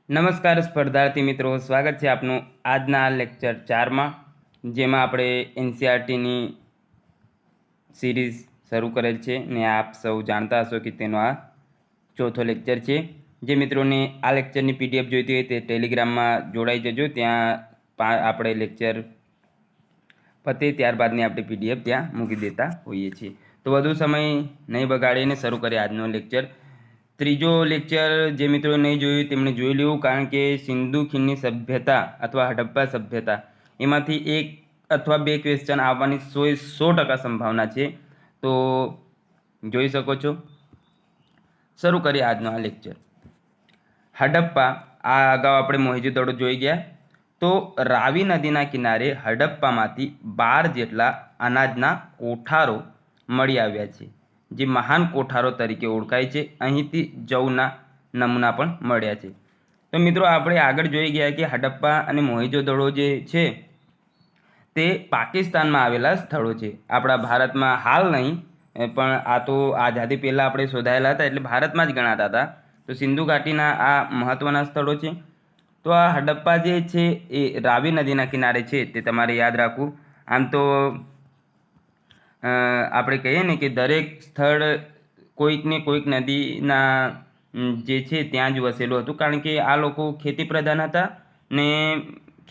નમસ્કાર સ્પર્ધાર્થી મિત્રો, સ્વાગત છે આપનું આજના લેક્ચર 4માં, જેમાં આપણે એનસીઆરટીની સિરીઝ શરૂ કરેલ છે ને આપ સૌ જાણતા હશો કે તેનો આ ચોથો લેક્ચર છે। જે મિત્રોને આ લેક્ચરની પીડીએફ જોઈતી હોય તે ટેલિગ્રામમાં જોડાઈ જજો। ત્યાં આપણે લેક્ચર પતે ત્યારબાદની આપણે પીડીએફ ત્યાં મૂકી દેતા હોઈએ છીએ। તો વધુ સમય નહીં બગાડીને શરૂ કરીએ આજનો લેક્ચર। ત્રીજો લેક્ચર જે મિત્રો નહીં જોયું તેમણે જોઈ લેવું, કારણ કે સિંધુ ખીણની સભ્યતા અથવા હડપ્પા સભ્યતા એમાંથી એક અથવા બે ક્વેશ્ચન આવવાની 100% સંભાવના છે। તો જોઈ શકો છો। શરૂ કરીએ આજનો આ લેક્ચર। હડપ્પા, આ અગાઉ આપણે મોહેંજો-દડો જોઈ ગયા। તો રાવી નદીના કિનારે હડપ્પામાંથી 12 જેટલા અનાજના કોઠારો મળી આવ્યા છે, જે મહાન કોઠારો તરીકે ઓળખાય છે। અહીંથી જવના નમૂના પણ મળ્યા છે। તો મિત્રો આપણે આગળ જોઈ ગયા કે હડપ્પા અને મોહેંજો-દડો જે છે તે પાકિસ્તાનમાં આવેલા સ્થળો છે, આપણા ભારતમાં હાલ નહીં, પણ આ તો આઝાદી પહેલાં આપણે શોધાયેલા હતા એટલે ભારતમાં જ ગણાતા હતા। તો સિંધુ ઘાટીના આ મહત્ત્વના સ્થળો છે। તો આ હડપ્પા જે છે એ રાવી નદીના કિનારે છે, તે તમારે યાદ રાખવું। આમ તો આપણે કહીએ ને કે દરેક સ્થળ કોઈક ને કોઈક નદીના જે છે ત્યાં જ વસેલું હતું, કારણ કે આ લોકો ખેતી પ્રધાન હતા ને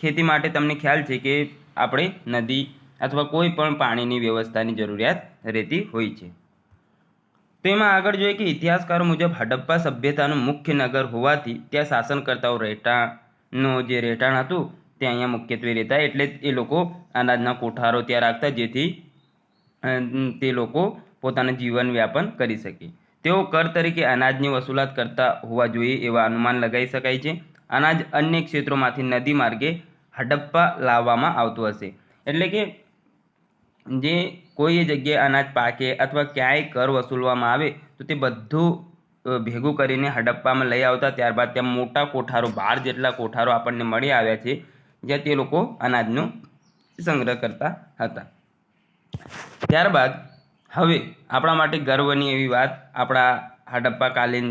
ખેતી માટે તમને ખ્યાલ છે કે આપણે નદી અથવા કોઈ પણ પાણીની વ્યવસ્થાની જરૂરિયાત રહેતી હોય છે। તો એમાં આગળ જોઈએ કે ઇતિહાસકારો મુજબ હડપ્પા સભ્યતાનું મુખ્ય નગર હોવાથી ત્યાં શાસનકર્તાઓ રહેઠાણનું જે રહેઠાણ હતું તે અહીંયા મુખ્યત્વે રહેતા, એટલે એ લોકો અનાજના કોઠારો ત્યાં રાખતા, જેથી તે લોકો પોતાનું જીવન વ્યાપન કરી શકે। તેઓ કર તરીકે અનાજની વસૂલાત કરતા હોવા જોઈએ એવા અનુમાન લગાવી શકાય છે। અનાજ અન્ય ક્ષેત્રોમાંથી નદી માર્ગે હડપ્પા લાવવામાં આવતું હશે, એટલે કે જે કોઈ જગ્યાએ અનાજ પાકે અથવા ક્યાંય કર વસૂલવામાં આવે તો તે બધું ભેગું કરીને હડપ્પામાં લઈ આવતા। ત્યારબાદ ત્યાં મોટા કોઠારો 12 જેટલા કોઠારો આપણને મળી આવ્યા છે, જ્યાં તે લોકો અનાજનો સંગ્રહ કરતા હતા। ત્યારબાદ હવે આપણા માટે ગર્વની એવી વાત, આપણા હડપ્પા કાલીન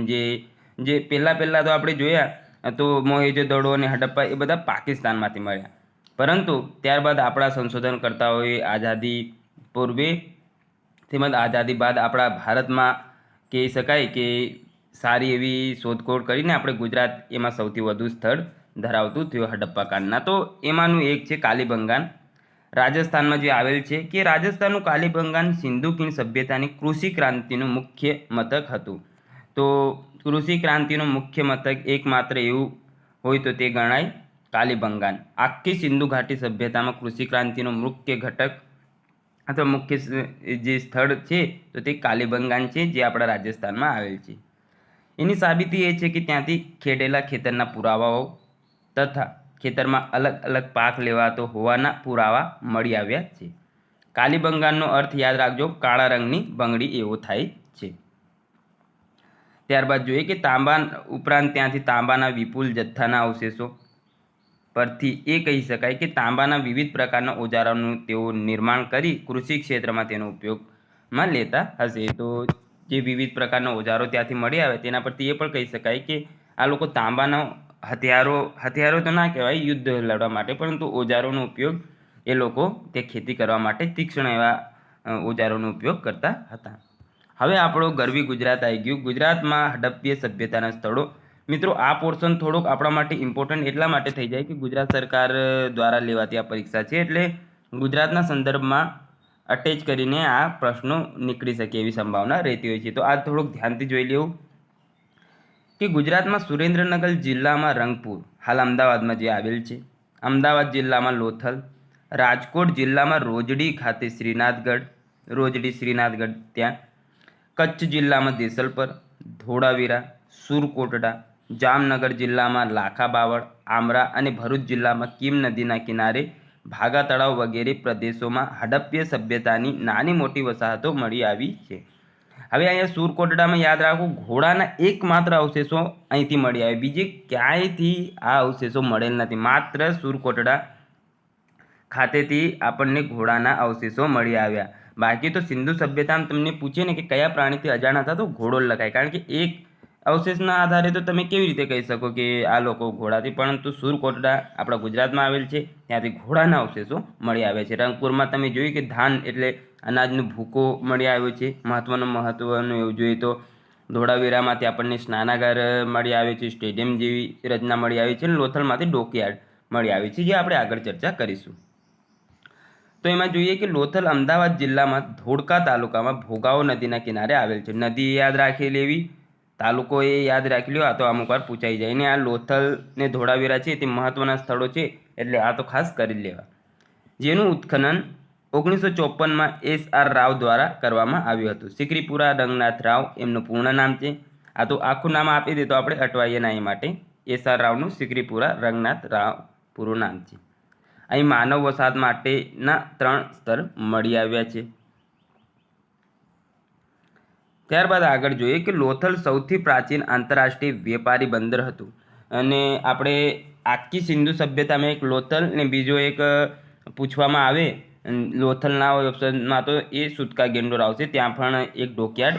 જે પહેલાં તો આપણે જોયા તો મોહેંજો-દડો અને હડપ્પા એ બધા પાકિસ્તાનમાંથી મળ્યા, પરંતુ ત્યારબાદ આપણા સંશોધનકર્તાઓએ આઝાદી પૂર્વે તેમજ આઝાદી બાદ આપણા ભારતમાં કહી શકાય કે સારી એવી શોધખોળ કરીને આપણે ગુજરાત એમાં સૌથી વધુ સ્થળ ધરાવતું થયું હડપ્પા કાળના। તો એમાંનું એક છે કાલીબંગાન, રાજસ્થાનમાં જે આવેલ છે, કે રાજસ્થાનનું કાલીબંગાન સિંધુ ખીણ સભ્યતાની કૃષિ ક્રાંતિનું મુખ્ય મથક હતું। તો કૃષિ ક્રાંતિનું મુખ્ય મથક એકમાત્ર એવું હોય તો તે ગણાય કાલીબંગાન। આખી સિંધુ ઘાટી સભ્યતામાં કૃષિ ક્રાંતિનો મુખ્ય ઘટક અથવા મુખ્ય જે સ્થળ છે તો તે કાલીબંગાન છે, જે આપણા રાજસ્થાનમાં આવેલ છે। એની સાબિતી એ છે કે ત્યાંથી ખેડેલા ખેતરના પુરાવાઓ તથા ખેતરમાં અલગ અલગ પાક લેવાતો હોવાના પુરાવા મળી આવ્યા છે। કાલીબંગાનનો અર્થ યાદ રાખજો, કાળા રંગની બંગડી એવો થાય છે। ત્યારબાદ જોઈએ કે તાંબા ઉપરાંત ત્યાંથી તાંબાના વિપુલ જથ્થાના અવશેષો પરથી એ કહી શકાય કે તાંબાના વિવિધ પ્રકારના ઓજારોનું તેઓ નિર્માણ કરી કૃષિ ક્ષેત્રમાં તેનો ઉપયોગમાં લેતા હશે। તો જે વિવિધ પ્રકારના ઓજારો ત્યાંથી મળી આવે તેના પરથી એ પણ કહી શકાય કે આ લોકો તાંબાના હથિયારો તો ના કહેવાય યુદ્ધ લડવા માટે, પરંતુ ઓજારોનો ઉપયોગ એ લોકો તે ખેતી કરવા માટે તીક્ષ્ણ એવા ઓજારોનો ઉપયોગ કરતા હતા। હવે આપણો ગરવી ગુજરાત આવી ગયું। ગુજરાતમાં હડપ્પીય સભ્યતાના સ્થળો। મિત્રો આ પોર્શન થોડોક આપણા માટે ઇમ્પોર્ટન્ટ એટલા માટે થઈ જાય કે ગુજરાત સરકાર દ્વારા લેવાતી આ પરીક્ષા છે, એટલે ગુજરાતના સંદર્ભમાં અટેચ કરીને આ પ્રશ્નો નીકળી શકે એવી સંભાવના રહેતી હોય છે। તો આ થોડુંક ધ્યાનથી જોઈ લેવું કે ગુજરાતમાં સુરેન્દ્રનગર જિલ્લામાં રંગપુર, હાલ અમદાવાદમાં જે આવેલ છે, અમદાવાદ જિલ્લામાં લોથલ, રાજકોટ જિલ્લામાં રોજડી ખાતે રોજડી શ્રીનાથગઢ ત્યાં, કચ્છ જિલ્લામાં દેસલપર, ધોળાવીરા, સુરકોટડા, જામનગર જિલ્લામાં લાખા બાવળ, આમરા અને ભરૂચ જિલ્લામાં કીમ નદીના કિનારે ભાગા તળાવ વગેરે પ્રદેશોમાં હડપ્પીય સભ્યતાની નાની મોટી વસાહતો મળી આવી છે। હવે અહીંયા સુરકોટડામાં યાદ રાખો, ઘોડાના એકમાત્ર અવશેષો અહીંથી મળી આવે, બીજે ક્યાંયથી આ અવશેષો મળેલ નથી, માત્ર સુરકોટડા ખાતેથી આપણને ઘોડાના અવશેષો મળી આવ્યા। બાકી તો સિંધુ સભ્યતામાં તમને પૂછે ને કે કયા પ્રાણીથી અજાણ હતા, તો ઘોડો લખાય, કારણ કે એક અવશેષના આધારે તો તમે કેવી રીતે કહી શકો કે આ લોકો ઘોડાથી, પરંતુ સુરકોટડા આપણા ગુજરાતમાં આવેલ છે, ત્યાંથી ઘોડાના અવશેષો મળી આવ્યા છે. રંગપુરમાં તમે જોયું કે ધાન એટલે અનાજનો ભૂકો મળી આવ્યો છે. મહત્વનું એવું જોઈએ તો ધોળાવીરામાંથી આપણને સ્નાનાગાર મળી આવે છે, સ્ટેડિયમ જેવી રચના મળી આવી છે, અને લોથલમાંથી ડોકયાર્ડ મળી આવી છે, જે આપણે આગળ ચર્ચા કરીશું. તો એમાં જોઈએ કે લોથલ અમદાવાદ જિલ્લામાં ધોળકા તાલુકામાં ભોગાવો નદીના કિનારે આવેલ છે. નદી યાદ રાખી લેવી, તાલુકો એ યાદ રાખી લ્યો, આ તો અમુક વાર પૂછાઈ જાય. ને આ લોથલ ને ધોળાવીરા છે તે મહત્વના સ્થળો છે, એટલે આ તો ખાસ કરી લેવા. જેનું ઉત્ખનન 1954માં S.R. રાવ દ્વારા કરવામાં આવ્યું હતું. સિકરીપુરા રંગનાથ રાવ એમનું પૂર્ણ નામ છે. આ તો આખું નામ આપી દે તો આપણે અટવાઈએ ના, એ માટે S.R. રાવનું સિકરીપુરા રંગનાથ રાવ પૂરું નામ છે. અહીં માનવ વસાહત માટેના 3 સ્તર મળી આવ્યા છે. ત્યારબાદ આગળ જોઈએ કે લોથલ સૌથી પ્રાચીન આંતરરાષ્ટ્રીય વેપારી બંદર હતું. અને આપણે આખી સિંધુ સભ્યતામાં એક લોથલ ને બીજો એક પૂછવામાં આવે લોથલ ના હોય ઓપ્શનમાં તો એ સુતકા ગેંડોર આવશે. ત્યાં પણ એક ડોકયાર્ડ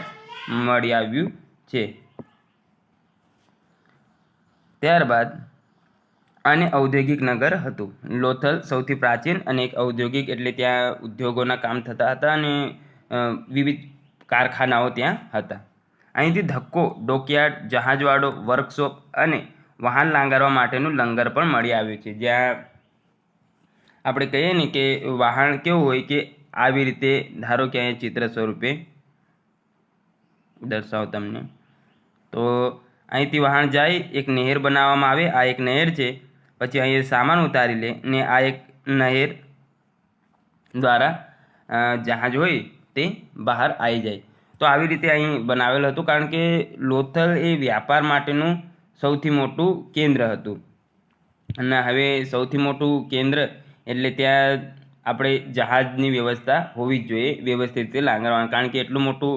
મળી આવ્યું છે. ત્યારબાદ આને ઔદ્યોગિક નગર હતું. લોથલ સૌથી પ્રાચીન અને એક ઔદ્યોગિક, એટલે ત્યાં ઉદ્યોગોના કામ થતા હતા અને વિવિધ કારખાનાઓ ત્યાં હતા. અહીંથી ધક્કો, ડોકયાર્ડ, જહાજવાડો, વર્કશોપ અને વાહન લાંગરવા માટેનું લંગર પણ મળી આવ્યું છે. જ્યાં આપણે કહીએ ને કે વાહન કેવું હોય કે આવી રીતે, ધારો કે અહીંયા ચિત્ર સ્વરૂપે દર્શાવો તમને, તો અહીંથી વાહન જાય, એક નહેર બનાવવામાં આવે, આ એક નહેર છે, પછી અહીં સામાન ઉતારી લે ને આ એક નહેર દ્વારા જહાજ હોય તે બહાર આવી જાય. તો આવી રીતે અહીં બનાવેલું હતું, કારણ કે લોથલ એ વ્યાપાર માટેનું સૌથી મોટું કેન્દ્ર હતું. અને હવે સૌથી મોટું કેન્દ્ર એટલે ત્યાં આપણે જહાજની વ્યવસ્થા હોવી જ જોઈએ, વ્યવસ્થિત રીતે લાંગરવાનું, કારણ કે એટલું મોટું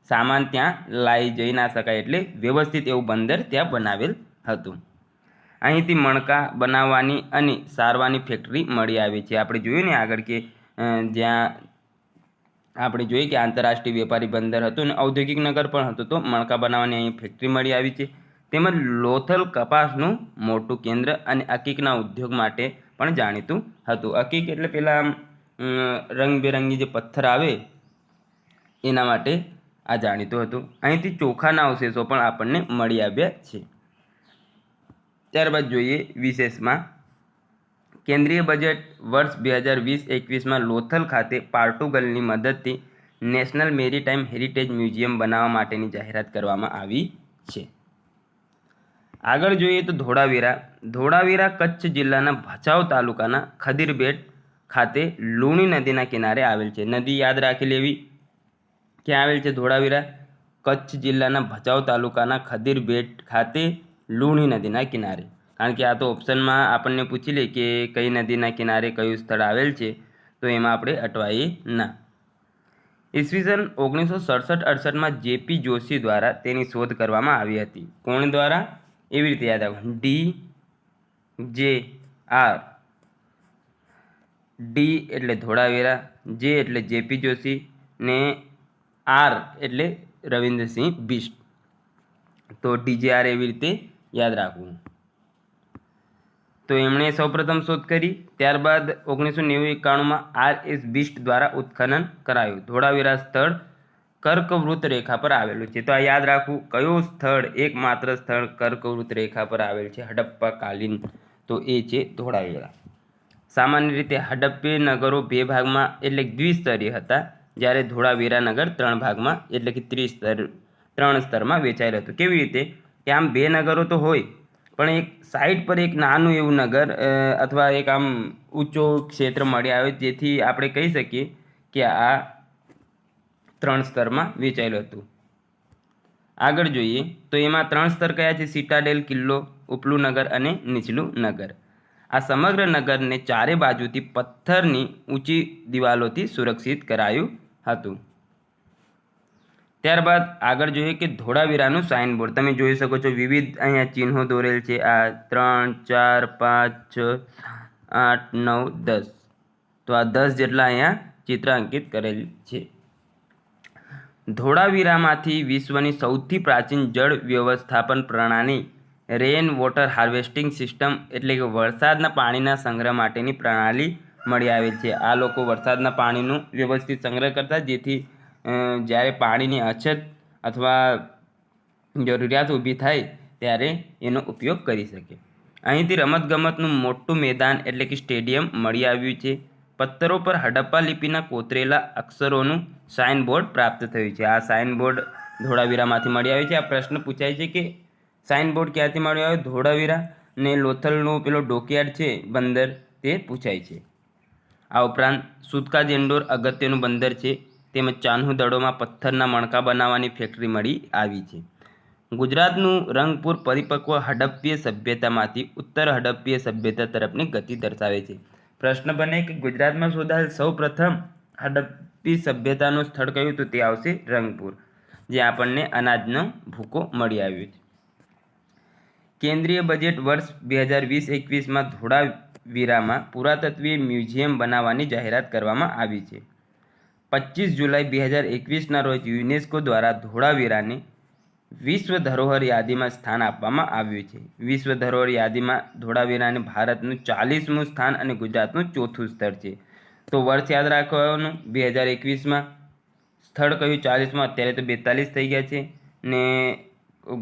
સામાન ત્યાં લાવી જઈ ના શકાય, એટલે વ્યવસ્થિત એવું બંદર ત્યાં બનાવેલ હતું. અહીંથી મણકા બનાવવાની અને સારવાની ફેક્ટરી મળી આવી છે. આપણે જોયું ને આગળ કે જ્યાં આપણે જોઈએ કે આંતરરાષ્ટ્રીય વેપારી બંદર હતું અને ઔદ્યોગિક નગર પણ હતું, તો મણકા બનાવવાની અહીં ફેક્ટરી મળી આવી છે. તેમજ લોથલ કપાસનું મોટું કેન્દ્ર અને અકીકના ઉદ્યોગ માટે પણ જાણીતું હતું. અકીક એટલે પેલા રંગબેરંગી જે પથ્થર આવે એના માટે આ જાણીતું હતું. અહીંથી ચોખાના અવશેષો પણ આપણને મળી આવ્યા છે. ત્યારબાદ જોઈએ વિશેષમાં કેન્દ્રીય બજેટ વર્ષ 2020-21માં લોથલ ખાતે પોર્ટુગલની મદદથી નેશનલ મેરીટાઈમ હેરિટેજ મ્યુઝિયમ બનાવવા માટેની જાહેરાત કરવામાં આવી છે. આગળ જોઈએ તો ધોળાવીરા. ધોળાવીરા કચ્છ જિલ્લાના ભચાઉ તાલુકાના ખદીરબેટ ખાતે લુણી નદીના કિનારે આવેલ છે. નદી યાદ રાખી લેવી. ક્યાં આવેલ છે ધોળાવીરા? કચ્છ જિલ્લાના ભચાઉ તાલુકાના ખદીરબેટ ખાતે લુણી નદીના કિનારે. કારણ કે આ તો ઓપ્શનમાં આપણને પૂછી લે કે કઈ નદીના કિનારે કયું સ્થળ આવેલ છે, તો એમાં આપણે અટવાઈએ ના. ઈસવીસન 1967-68માં જેપી જોશી દ્વારા તેની શોધ કરવામાં આવી હતી. કોણ દ્વારા? એવી રીતે યાદ રાખો, DJR. ડી એટલે ધોળાવીરા, જે એટલે જેપી જોશી ને આર એટલે રવિન્દ્રસિંહ બિષ્ટ. તો DJR એવી રીતે યાદ રાખવું. તો એમણે સૌપ્રથમ શોધ કરી. ત્યારબાદ 1990-91માં RS બિષ્ટ દ્વારા ઉત્ખનન કરાયું. ધોળાવીરા સ્થળ કર્કવૃત રેખા પર આવેલું છે. તો આ યાદ રાખવું, કયું સ્થળ, એકમાત્ર સ્થળ કર્કવૃત રેખા પર આવેલ છે હડપ્પા કાલીન, તો એ છે ધોળાવીરા. સામાન્ય રીતે હડપ્પી નગરો 2 ભાગમાં એટલે દ્વિસ્તરીય હતા, જ્યારે ધોળાવીરા નગર 3 ભાગમાં એટલે કે 3 સ્તરમાં વેચાયેલ હતું. કેવી રીતે કે આમ 2 નગરો તો હોય, પણ એક સાઈડ પર એક નાનું એવું નગર અથવા એક આમ ઊંચો ક્ષેત્ર મળી આવે, જેથી આપણે કહી શકીએ કે આ 3 સ્તરમાં વેચાયેલું હતું. આગળ જોઈએ તો એમાં 3 સ્તર કયા છે? સિટાડેલ કિલ્લો, ઉપલું નગર અને નીચલું નગર. આ સમગ્ર નગરને ચારે બાજુથી પથ્થરની ઊંચી દિવાલોથી સુરક્ષિત કરાયું હતું. ત્યારબાદ આગળ જોઈએ કે ધોળાવીરાનું સાઇનબોર્ડ. તમે જોઈ શકો છો વિવિધ અહીંયા ચિહ્નો દોરેલ છે. આ 3, 4, 5, 6, 8, 9, 10. તો આ 10 જેટલા અહીંયા ચિત્ર અંકિત કરેલ છે. ધોળાવીરામાંથી વિશ્વની સૌથી પ્રાચીન જળ વ્યવસ્થાપન પ્રણાલી રેન વોટર હાર્વેસ્ટિંગ સિસ્ટમ એટલે કે વરસાદના પાણીના સંગ્રહ માટેની પ્રણાલી મળી આવેલ છે. આ લોકો વરસાદના પાણીનું વ્યવસ્થિત સંગ્રહ કરતા, જેથી જ્યારે પાણીની અછત અથવા જરૂરિયાત ઊભી થાય ત્યારે એનો ઉપયોગ કરી શકે. અહીંથી રમતગમતનું મોટું મેદાન એટલે કે સ્ટેડિયમ મળી આવ્યું છે. પથ્થરો પર હડપ્પા લિપિના કોતરેલા અક્ષરોનું સાઇનબોર્ડ પ્રાપ્ત થયું છે. આ સાઇનબોર્ડ ધોળાવીરામાંથી મળી આવ્યું છે. આ પ્રશ્ન પૂછાય છે કે સાઇનબોર્ડ ક્યાંથી મળી આવ્યો? ધોળાવીરા ને લોથલનું પેલો ડોકયાર્ડ છે બંદર, તે પૂછાય છે. આ ઉપરાંત સુતકા જેન્ડોર અગત્યનું બંદર છે. તેમજ ચાન્હુ દળોમાં પથ્થરના મણકા બનાવવાની ફેક્ટરી મળી આવી છે. ગુજરાતનું રંગપુર પરિપક્વ હડપ્પીય સભ્યતામાંથી ઉત્તર હડપ્પીય સભ્યતા તરફની ગતિ દર્શાવે છે. પ્રશ્ન બને કે ગુજરાતમાં શોધાયેલ સૌ પ્રથમ હડપ્પી સભ્યતાનું સ્થળ કયું? તો તે આવશે રંગપુર, જે આપણને અનાજનો ભૂકો મળી આવ્યો છે. કેન્દ્રીય બજેટ વર્ષ 2020-21માં ધોળાવીરામાં પુરાતત્વીય મ્યુઝિયમ બનાવવાની જાહેરાત કરવામાં આવી છે. 25 જુલાઈ 2021ના રોજ યુનેસ્કો દ્વારા ધોળાવીરાને વિશ્વ ધરોહર યાદીમાં સ્થાન આપવામાં આવ્યું છે. વિશ્વ ધરોહર યાદીમાં ધોળાવીરાને ભારતનું 40મું સ્થાન અને ગુજરાતનું 4થું સ્થળ છે. તો વર્ષ યાદ રાખવાનું 2021માં, સ્થળ કયું 40માં, અત્યારે તો 42 થઈ ગયા છે, ને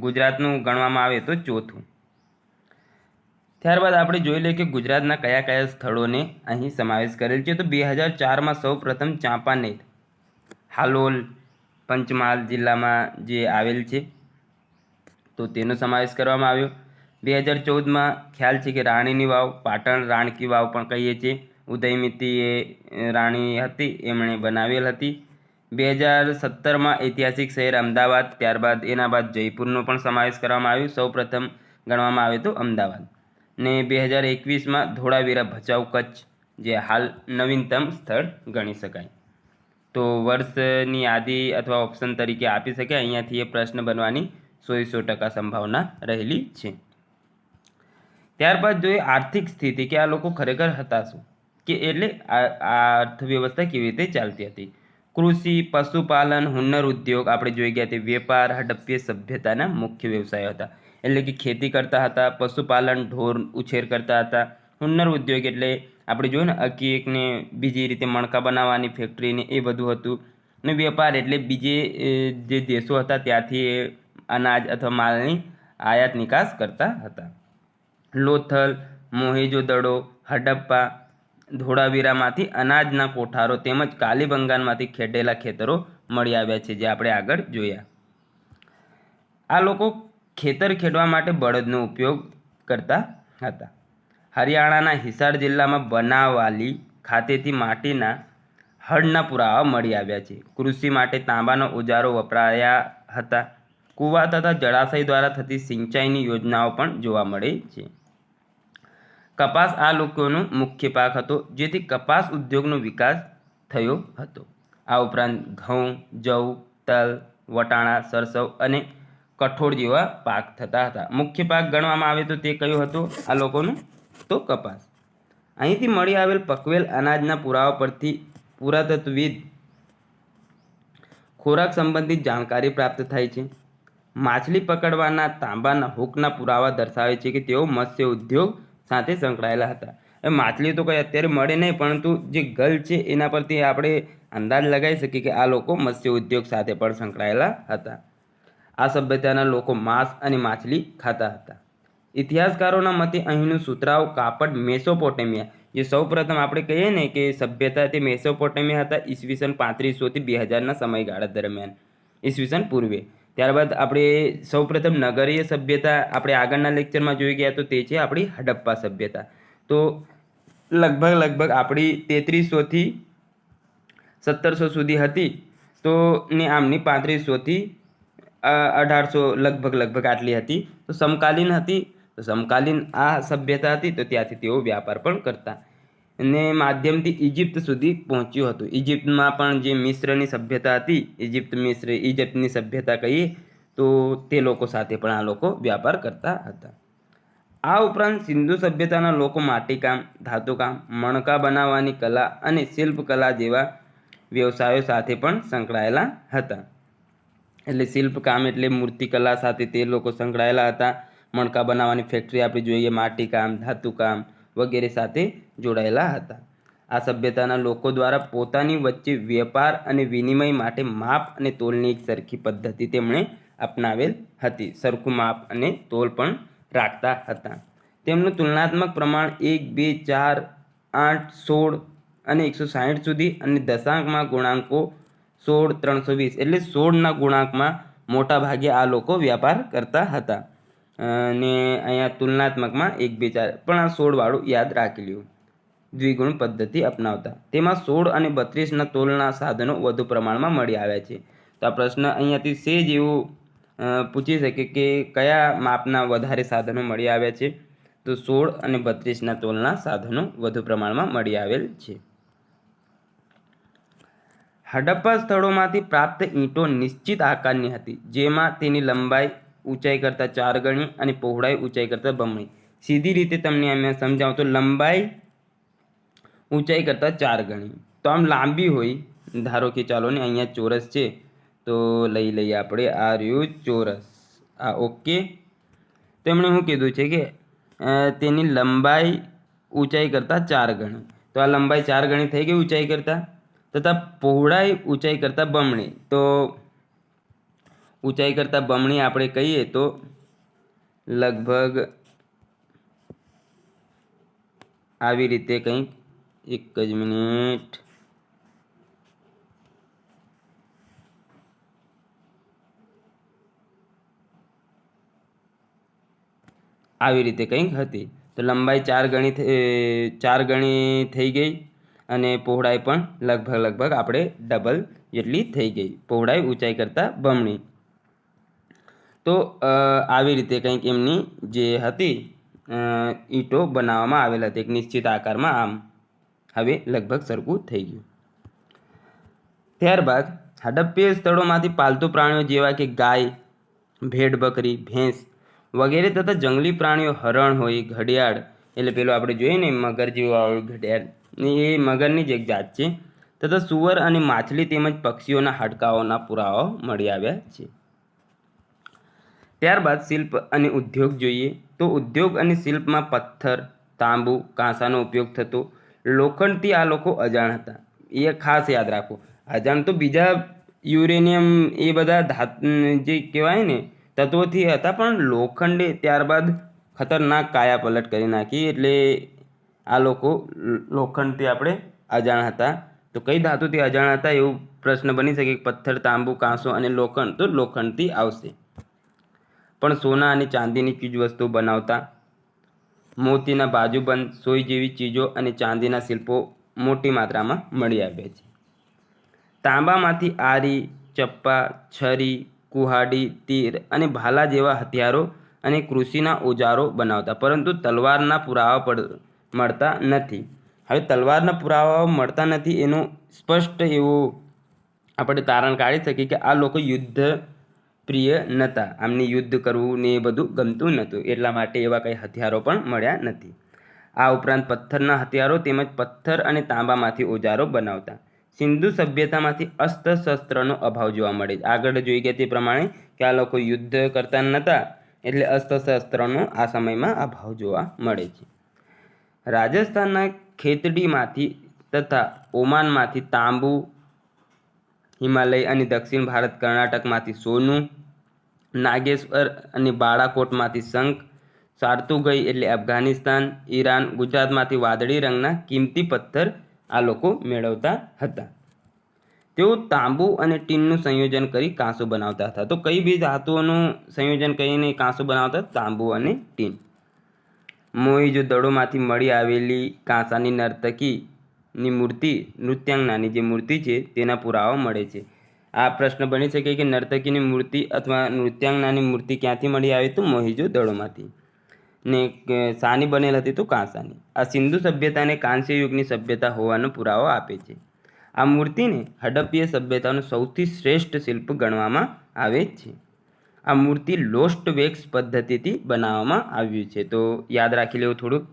ગુજરાતનું ગણવામાં આવે તો 4થું. ત્યારબાદ આપણે જોઈ લઈએ કે ગુજરાતના કયા કયા સ્થળોને અહીં સમાવેશ કરેલ છે. તો 2004માં સૌ પ્રથમ ચાંપાનેર હાલોલ પંચમહાલ જિલ્લામાં જે આવેલ છે, તો તેનો સમાવેશ કરવામાં આવ્યો. 2014માં ખ્યાલ છે કે રાણીની વાવ, પાટણ રાણકી વાવ પણ કહીએ છીએ, ઉદયમિતી એ રાણી હતી, એમણે બનાવેલ હતી. 2017માં ઐતિહાસિક શહેર અમદાવાદ, ત્યારબાદ એના બાદ જયપુરનો પણ સમાવેશ કરવામાં આવ્યો. સૌ પ્રથમ ગણવામાં આવે તો અમદાવાદ. ને 2021માં ધોળાવીરા ભચાઉ કચ્છ, જે હાલ નવીનતમ સ્થળ ગણી શકાય. તો વર્ષની યાદી અથવા ઓપ્શન તરીકે આપી શકાય. અહીંયાથી એ પ્રશ્ન બનવાની 100% સંભાવના રહેલી છે. ત્યારબાદ જોઈએ આર્થિક સ્થિતિ, કે આ લોકો ખરેખર હતા શું, કે એટલે આ અર્થવ્યવસ્થા કેવી રીતે ચાલતી હતી. કૃષિ, પશુપાલન, હુન્નર ઉદ્યોગ આપણે જોઈ ગયા તે વેપાર હડપ્પીય સભ્યતાના મુખ્ય વ્યવસાયો હતા. એટલે કે ખેતી કરતા હતા, પશુપાલન ઢોર ઉછેર કરતા હતા, હુન્નર ઉદ્યોગ એટલે આપણે જોયું ને અકીકને બીજી રીતે મણકા બનાવવાની ફેક્ટરીને એ બધું હતું. ને વેપાર એટલે બીજે જે દેશો હતા ત્યાંથી અનાજ અથવા માલની આયાત નિકાસ કરતા હતા. લોથલ, મોહેજો-દડો, હડપ્પા, ધોળાવીરામાંથી અનાજના કોઠારો તેમજ કાલીબંગાનમાંથી ખેડેલા ખેતરો મળી આવ્યા છે, જે આપણે આગળ જોયા. આ લોકો ખેતર ખેડવા માટે બળદનો ઉપયોગ કરતા હતા. હરિયાણાના હિસાર જિલ્લામાં બનાવાલી ખાતેથી માટીના હળના પુરાવા મળી આવ્યા છે. કૃષિ માટે તાંબાના ઓજારો વપરાયા હતા. કૂવા તથા જળાશય દ્વારા થતી સિંચાઈની યોજનાઓ પણ જોવા મળે છે. કપાસ આ લોકોનો મુખ્ય પાક હતો, જેથી કપાસ ઉદ્યોગનો વિકાસ થયો હતો. આ ઉપરાંત ઘઉં, જવ, તલ, વટાણા, સરસવ અને કઠોળ જેવા પાક થતા હતા. મુખ્ય પાક ગણવામાં આવે તો તે કયો હતો આ લોકોનું? તો કપાસ. અહીંથી મળી આવેલ પકવેલ અનાજના પુરાવા પરથી પુરાતત્વવિદ ખોરાક સંબંધિત જાણકારી પ્રાપ્ત થાય છે. માછલી પકડવાના તાંબાના હુકના પુરાવા દર્શાવે છે કે તેઓ મત્સ્ય ઉદ્યોગ સાથે સંકળાયેલા હતા. એ માછલી તો કંઈ અત્યારે મળે નહીં, પરંતુ જે ગલ છે એના પરથી આપણે અંદાજ લગાવી શકીએ કે આ લોકો મત્સ્ય ઉદ્યોગ સાથે પણ સંકળાયેલા હતા. આ સભ્યતાના લોકો માંસ અને માછલી ખાતા હતા. ઇતિહાસકારોના મતે અહીંનું સુતરાઉ કાપડ મેસોપોટેમિયા, જે સૌ પ્રથમ આપણે કહીએ ને કે સભ્યતા તે મેસોપોટેમિયા હતા, ઈસવીસન 3500 થી 2000ના સમયગાળા દરમિયાન, ઈસવીસન પૂર્વે. ત્યારબાદ આપણે સૌપ્રથમ નગરીય સભ્યતા આપણે આગળના લેક્ચરમાં જોઈ ગયા, તો તે છે આપણી હડપ્પા સભ્યતા. તો લગભગ આપણી 3300 થી 1700 સુધી હતી. તો ને આમની 3500 થી 1800 લગભગ આટલી હતી. તો સમકાલીન હતી. તો સમકાલીન આ સભ્યતા હતી, તો ત્યાંથી તેઓ વ્યાપાર પણ કરતા અને માધ્યમથી ઇજિપ્ત સુધી પહોંચ્યું હતું. ઇજિપ્તમાં પણ જે મિસ્રની સભ્યતા હતી, ઇજિપ્તની સભ્યતા કહીએ તો તે લોકો સાથે પણ આ લોકો વ્યાપાર કરતા હતા. આ ઉપરાંત સિંધુ સભ્યતાના લોકો માટીકામ, ધાતુકામ, મણકા બનાવવાની કલા અને શિલ્પકલા જેવા વ્યવસાયો સાથે પણ સંકળાયેલા હતા. એટલે શિલ્પકામ એટલે મૂર્તિકલા સાથે તે લોકો સંકળાયેલા હતા. મણકા બનાવવાની ફેક્ટરી આપણે જોઈએ, માટીકામ, ધાતુકામ વગેરે સાથે જોડાયેલા હતા. આ સભ્યતાના લોકો દ્વારા પોતાની વચ્ચે વેપાર અને વિનિમય માટે માપ અને તોલની એક સરખી પદ્ધતિ તેમણે અપનાવેલ હતી. સરખું માપ અને તોલ પણ રાખતા હતા. તેમનું તુલનાત્મક પ્રમાણ 1, 2, 4, 8, 16 અને 160 સુધી અને દશાંકમાં ગુણાંકો 16, 320 એટલે 16ના ગુણાંકમાં મોટા ભાગે આ લોકો વ્યાપાર કરતા હતા. અને અહીંયા તુલનાત્મકમાં 1, 2, 4 પણ આ 16 વાળું યાદ રાખી લ્યો. દ્વિગુણ પદ્ધતિ અપનાવતા. તેમાં 16 અને 32ના તોલના સાધનો વધુ પ્રમાણમાં મળી આવ્યા છે. તો આ પ્રશ્ન અહીંયાથી સેજ એવું પૂછી શકે કે કયા માપના વધારે સાધનો મળી આવ્યા છે. તો 16 અને 32ના તોલના સાધનો વધુ પ્રમાણમાં મળી આવેલ છે. હડપ્પા સ્થળોમાંથી પ્રાપ્ત ઈંટો નિશ્ચિત આકારની હતી, જેમાં તેની લંબાઈ ઊંચાઈ કરતાં 4 ગણી અને પહોળાઈ ઊંચાઈ કરતાં બમણી. સીધી રીતે તમને અમે સમજાવું તો લંબાઈ ઊંચાઈ કરતાં 4 ગણી. તો આમ લાંબી હોય, ધારો કે ચાલો ને અહીંયા ચોરસ છે તો લઈ લઈએ આપણે આ રહ્યું ચોરસ, આ ઓકે. તેમણે શું કીધું છે કે તેની લંબાઈ ઊંચાઈ કરતાં 4 ગણી. તો આ લંબાઈ 4 ગણી થઈ ગઈ ઊંચાઈ કરતાં, તથા પહોળાઈ ઊંચાઈ કરતાં બમણી. તો ઊંચાઈ કરતાં બમણી આપણે કહીએ તો લગભગ આવી રીતે કંઈક, એક જ મિનિટ, આવી રીતે કંઈક હતી. તો લંબાઈ 4 ગણી થઈ ગઈ અને પહોળાઈ પણ લગભગ આપણે ડબલ જેટલી થઈ ગઈ, પહોળાઈ ઊંચાઈ કરતાં બમણી. તો આવી રીતે કંઈક એમની જે હતી ઈંટો બનાવવામાં આવેલ હતી એક નિશ્ચિત આકારમાં. આમ હવે લગભગ સરખું થઈ ગયું. ત્યારબાદ હડપ્પીય સ્થળોમાંથી પાલતુ પ્રાણીઓ જેવા કે ગાય, ભેડ, બકરી, ભેંસ વગેરે તથા જંગલી પ્રાણીઓ હરણ હોય, ઘડિયાળ એટલે પેલો આપણે જોઈએ ને મગર જેવું આવે ઘડિયાળ, એ મગરની જ એક જાત છે, તથા સુવર અને માછલી તેમજ પક્ષીઓના હાડકાઓના પુરાવાઓ મળી આવ્યા છે. ત્યારબાદ શિલ્પ અને ઉદ્યોગ જોઈએ તો ઉદ્યોગ અને શિલ્પમાં પથ્થર, તાંબુ, કાંસાનો ઉપયોગ થતો. લોખંડથી આ લોકો અજાણ હતા, એ ખાસ યાદ રાખો. અજાણ તો બીજા યુરેનિયમ એ બધા જે કહેવાય ને તત્વોથી હતા, પણ લોખંડે ત્યારબાદ ખતરનાક કાયા પલટ કરી નાખી. એટલે આ લોકો લોખંડથી આપણે અજાણ હતા. તો કઈ ધાતુથી અજાણ હતા એવું પ્રશ્ન બની શકે. પથ્થર, તાંબુ, કાંસો અને લોખંડ, તો લોખંડથી આવશે. પણ સોના અને ચાંદીની ચીજવસ્તુઓ બનાવતા. મોતીના બાજુબંધ, સોય જેવી ચીજો અને ચાંદીના શિલ્પો મોટી માત્રામાં મળી આવ્યા છે. તાંબામાંથી આરી, ચપ્પા, છરી, કુહાડી, તીર અને ભાલા જેવા હથિયારો અને કૃષિના ઓજારો બનાવતા. પરંતુ તલવારના પુરાવા મળતા નથી. હવે તલવારના પુરાવાઓ મળતા નથી એનું સ્પષ્ટ એવું આપણે તારણ કાઢી શકીએ કે આ લોકો યુદ્ધ પ્રિય નહોતા, આમને યુદ્ધ કરવું ને એ બધું ગમતું નહોતું, એટલા માટે એવા કંઈ હથિયારો પણ મળ્યા નથી. આ ઉપરાંત પથ્થરના હથિયારો તેમજ પથ્થર અને તાંબામાંથી ઓજારો બનાવતા. સિંધુ સભ્યતામાંથી અસ્ત્ર શસ્ત્રનો અભાવ જોવા મળે છે. આગળ જોઈ ગયા તે પ્રમાણે કે આ લોકો યુદ્ધ કરતા નહોતા, એટલે અસ્ત્ર શસ્ત્રનો આ સમયમાં અભાવ જોવા મળે છે. રાજસ્થાનના ખેતડીમાંથી તથા ઓમાનમાંથી તાંબુ, હિમાલય અને દક્ષિણ ભારત કર્ણાટકમાંથી સોનું, નાગેશ્વર અને બાળાકોટમાંથી શંખ, સાર્તુગઈ એટલે અફઘાનિસ્તાન, ઈરાન, ગુજરાતમાંથી વાદળી રંગના કિંમતી પથ્થર આ લોકો મેળવતા હતા. તેઓ તાંબુ અને ટીનનું સંયોજન કરી કાંસો બનાવતા હતા. તો કઈ બી ધાતુઓનું સંયોજન કરીને કાંસો બનાવતા? તાંબુ અને ટીન. મોહેજો દડોમાંથી મળી આવેલી કાંસાની નર્તકીની મૂર્તિ, નૃત્યાંગનાની જે મૂર્તિ છે તેના પુરાવા મળે છે. આ પ્રશ્ન બની શકે કે નર્તકીની મૂર્તિ અથવા નૃત્યાંગનાની મૂર્તિ ક્યાંથી મળી આવી? તો મોહેજો દડોમાંથી. ને શાની બનેલ હતી? તો કાંસાની. આ સિંધુ સભ્યતાને કાંસ્ય યુગની સભ્યતા હોવાનો પુરાવો આપે છે. આ મૂર્તિને હડપ્પીય સભ્યતાનું સૌથી શ્રેષ્ઠ શિલ્પ ગણવામાં આવે છે. આ મૂર્તિ લોસ્ટ વેક્સ પદ્ધતિથી બનાવવામાં આવ્યું છે. તો યાદ રાખી લેવું થોડુંક.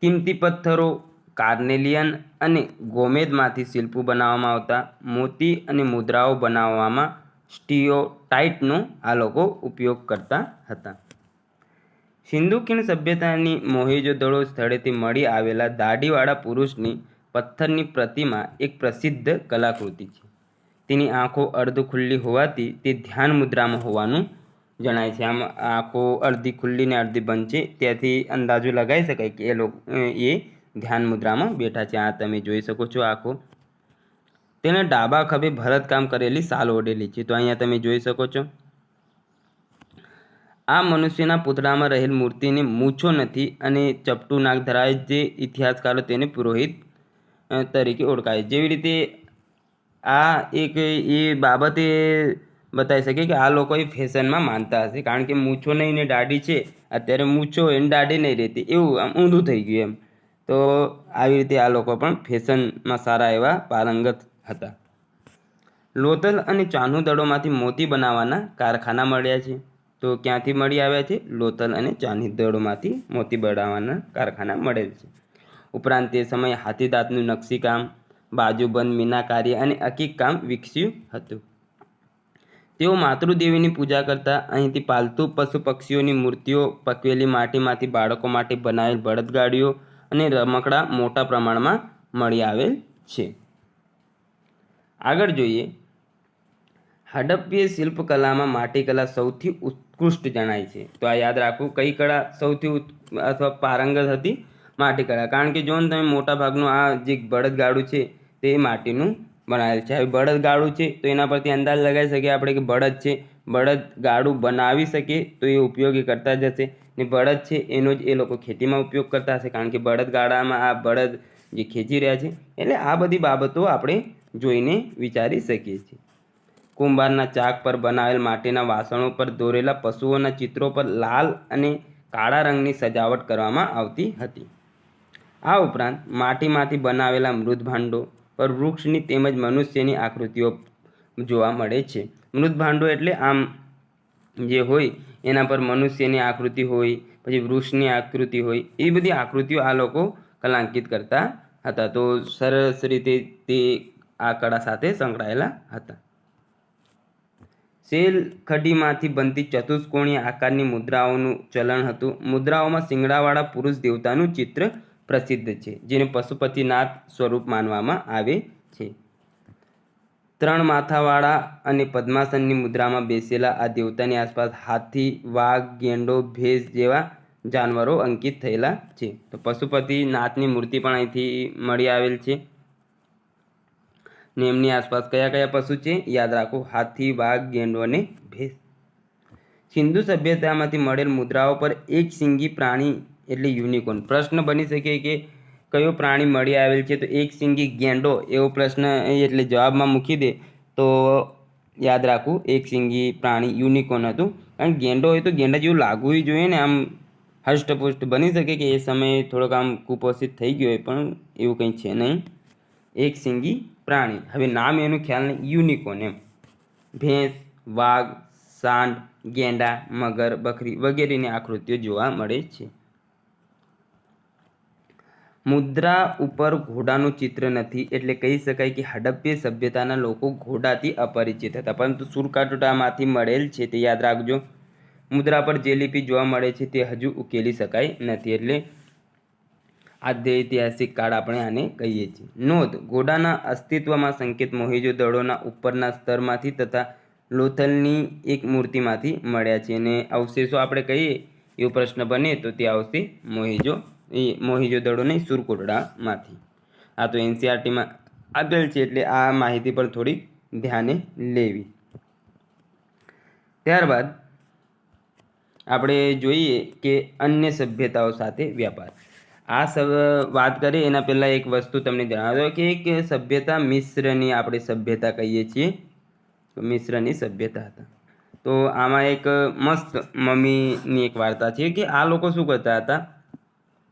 કિંમતી પથ્થરો, કાર્નેલિયન અને ગોમેદમાંથી શિલ્પો બનાવવામાં આવતા. મોતી અને મુદ્રાઓ બનાવવામાં સ્ટીઓટાઇટનો આ લોકો ઉપયોગ કરતા હતા. સિંધુ ખીણ સભ્યતાની મોહેંજો-દડો સ્થળેથી મળી આવેલા દાઢીવાળા પુરુષની પથ્થરની પ્રતિમા એક પ્રસિદ્ધ કલાકૃતિ છે. તેની આંખો અર્ધ ખુલ્લી હોવાથી તે ધ્યાન મુદ્રામાં હોવાનું જણાય છે. આમ આંખો અડધી ખુલ્લી ને અડધી બંધ છે, ત્યાંથી અંદાજો લગાવી શકાય કે એ ધ્યાન મુદ્રામાં બેઠા છે. આ તમે જોઈ શકો છો આંખો. તેને ડાબા ખભે ભરતકામ કરેલી સાલ ઓઢેલી છે. તો અહીંયા તમે જોઈ શકો છો. આ મનુષ્યના પૂતળામાં રહેલ મૂર્તિને મૂછો નથી અને ચપટું નાક ધરાવે, જે ઇતિહાસકારો તેને પુરોહિત તરીકે ઓળખાય. જેવી રીતે આ એક એ બાબતે બતાવી શકે કે આ લોકો એ ફેશનમાં માનતા હશે, કારણ કે મૂછો નહીં ને દાઢી છે. અત્યારે મૂછો હોય ને દાઢી નહીં રહેતી, એવું આમ ઊંધું થઈ ગયું એમ. તો આવી રીતે આ લોકો પણ ફેશનમાં સારા એવા પારંગત હતા. લોથલ અને ચાન્હુ દળોમાંથી મોતી બનાવવાના કારખાના મળ્યા છે. તો ક્યાંથી મળી આવ્યા છે? લોથલ અને ચાન્હુ દળોમાંથી મોતી બનાવવાના કારખાના મળેલ છે. ઉપરાંત તે સમયે હાથીદાંતનું નકશીકામ, બાજુબંધ, મીનાકારી અને અકીક કામ વિકસ્યું હતું. તેઓ માતૃદેવીની પૂજા કરતા. અહીંથી પાલતુ પશુ પક્ષીઓની મૂર્તિઓ, પકવેલી માટીમાંથી બાળકો માટે બનાવેલ બળદગાડીઓ અને રમકડા મોટા પ્રમાણમાં મળી આવેલ છે. આગળ જોઈએ. હડપ્પીય શિલ્પકલામાં માટીકલા સૌથી ઉત્કૃષ્ટ જણાય છે. તો આ યાદ રાખવું, કઈ કળા સૌથી અથવા પારંગત હતી? માટીકળા. કારણ કે જો તમે મોટા ભાગનું આ જે બળદગાડું છે તે માટીનું બનાવેલ છે. હવે બળદગાડું છે તો એના પરથી અંદાજ લગાવી શકીએ આપણે કે બળદ છે. બળદગાડું બનાવી શકીએ તો એ ઉપયોગી કરતા જ હશે, ને બળદ છે એનો જ એ લોકો ખેતીમાં ઉપયોગ કરતા હશે, કારણ કે બળદગાડામાં આ બળદ જે ખેંચી રહ્યા છે. એટલે આ બધી બાબતો આપણે જોઈને વિચારી શકીએ છીએ. કુંભારના ચાક પર બનાવેલ માટીના વાસણો પર દોરેલા પશુઓના ચિત્રો પર લાલ અને કાળા રંગની સજાવટ કરવામાં આવતી હતી. આ ઉપરાંત માટીમાંથી બનાવેલા મૃદભાંડો પર વૃક્ષની તેમજ મનુષ્યની આકૃતિઓ જોવા મળે છે. મૃદભાંડો એટલે આમ જે હોય એના પર મનુષ્યની આકૃતિ હોય, પછી વૃક્ષની આકૃતિ હોય, એ બધી આકૃતિઓ આ લોકો કલાંકિત કરતા હતા. તો સરસ રીતે તે આ કળા સાથે સંકળાયેલા હતા. શેલ ખડીમાંથી બનતી ચતુષ્કોણીય આકારની મુદ્રાઓનું ચલણ હતું. મુદ્રાઓમાં શિંગડાવાળા પુરુષ દેવતાનું ચિત્ર પ્રસિદ્ધ છે, જેને પશુપતિનાથ સ્વરૂપ માનવામાં આવે છે. 3 માથાવાળા અને પદ્માસનની મુદ્રામાં બેસેલા આ દેવતાની આસપાસ હાથી, વાઘ, ગેંડો, ભેંસ જેવા જાનવરો અંકિત થયેલા છે. તો પશુપતિનાથની મૂર્તિ પણ અહીંથી મળી આવેલ છે. ને એમની આસપાસ કયા કયા પશુ છે યાદ રાખો? હાથી, વાઘ, ગેંડો અને ભેંસ. સિંધુ સભ્યતામાંથી મળેલ મુદ્રાઓ પર એક શિંગી પ્રાણી એટલે યુનિકોર્ન. પ્રશ્ન બની શકે કે કયો પ્રાણી મળી આવેલ છે? તો એક શિંગી ગેંડો એવો પ્રશ્ન એટલે જવાબમાં મૂકી દે તો યાદ રાખવું, એક શિંગી પ્રાણી યુનિકોર્ન હતું. કારણ ગેંડો હોય તો ગેંડા જેવું લાગવું જોઈએ ને, આમ હષ્ટપુષ્ટ. બની શકે કે એ સમયે થોડોક આમ કુપોષિત થઈ ગયો હોય, પણ એવું કંઈ છે નહીં. એક શિંગી પ્રાણી. હવે નામ એનું ખ્યાલ નહીં, યુનિકોર્ન એમ. ભેંસ, વાઘ, સાંઢ, ગેંડા, મગર, બકરી વગેરેની આકૃતિઓ જોવા મળે છે. મુદ્રા ઉપર ઘોડાનું ચિત્ર નથી, એટલે કહી શકાય કે હડપ્પીય સભ્યતાના લોકો ઘોડાથી અપરિચિત હતા. પરંતુ સુરકાટોટામાંથી મળેલ છે તે યાદ રાખજો. મુદ્રા પર જે લિપિ જોવા મળે છે તે હજુ ઉકેલી શકાય નથી, એટલે આદ્ય ઐતિહાસિક કાળ આપણે આને કહીએ છીએ. નોંધ: ઘોડાના અસ્તિત્વમાં સંકેત મોહેંજો-દડોના ઉપરના સ્તરમાંથી તથા લોથલની એક મૂર્તિમાંથી મળ્યા છે. અને અવશેષો આપણે કહીએ એવો પ્રશ્ન બને તો તે આવશે મોહેંજો-દડો નહીં, સુરકોટડામાંથી. આ તો NCERTમાં આપેલ છે, એટલે આ માહિતી પર થોડી ધ્યાને લેવી. ત્યારબાદ આપણે જોઈએ કે અન્ય સભ્યતાઓ સાથે વ્યાપાર. આ વાત કરીએ એના પહેલાં એક વસ્તુ તમને જણાવી દો કે એક સભ્યતા મિસ્રની આપણે સભ્યતા કહીએ છીએ. મિસ્રની સભ્યતા હતા. તો આમાં એક મસ્ત મમ્મીની એક વાર્તા છે કે આ લોકો શું કરતા હતા.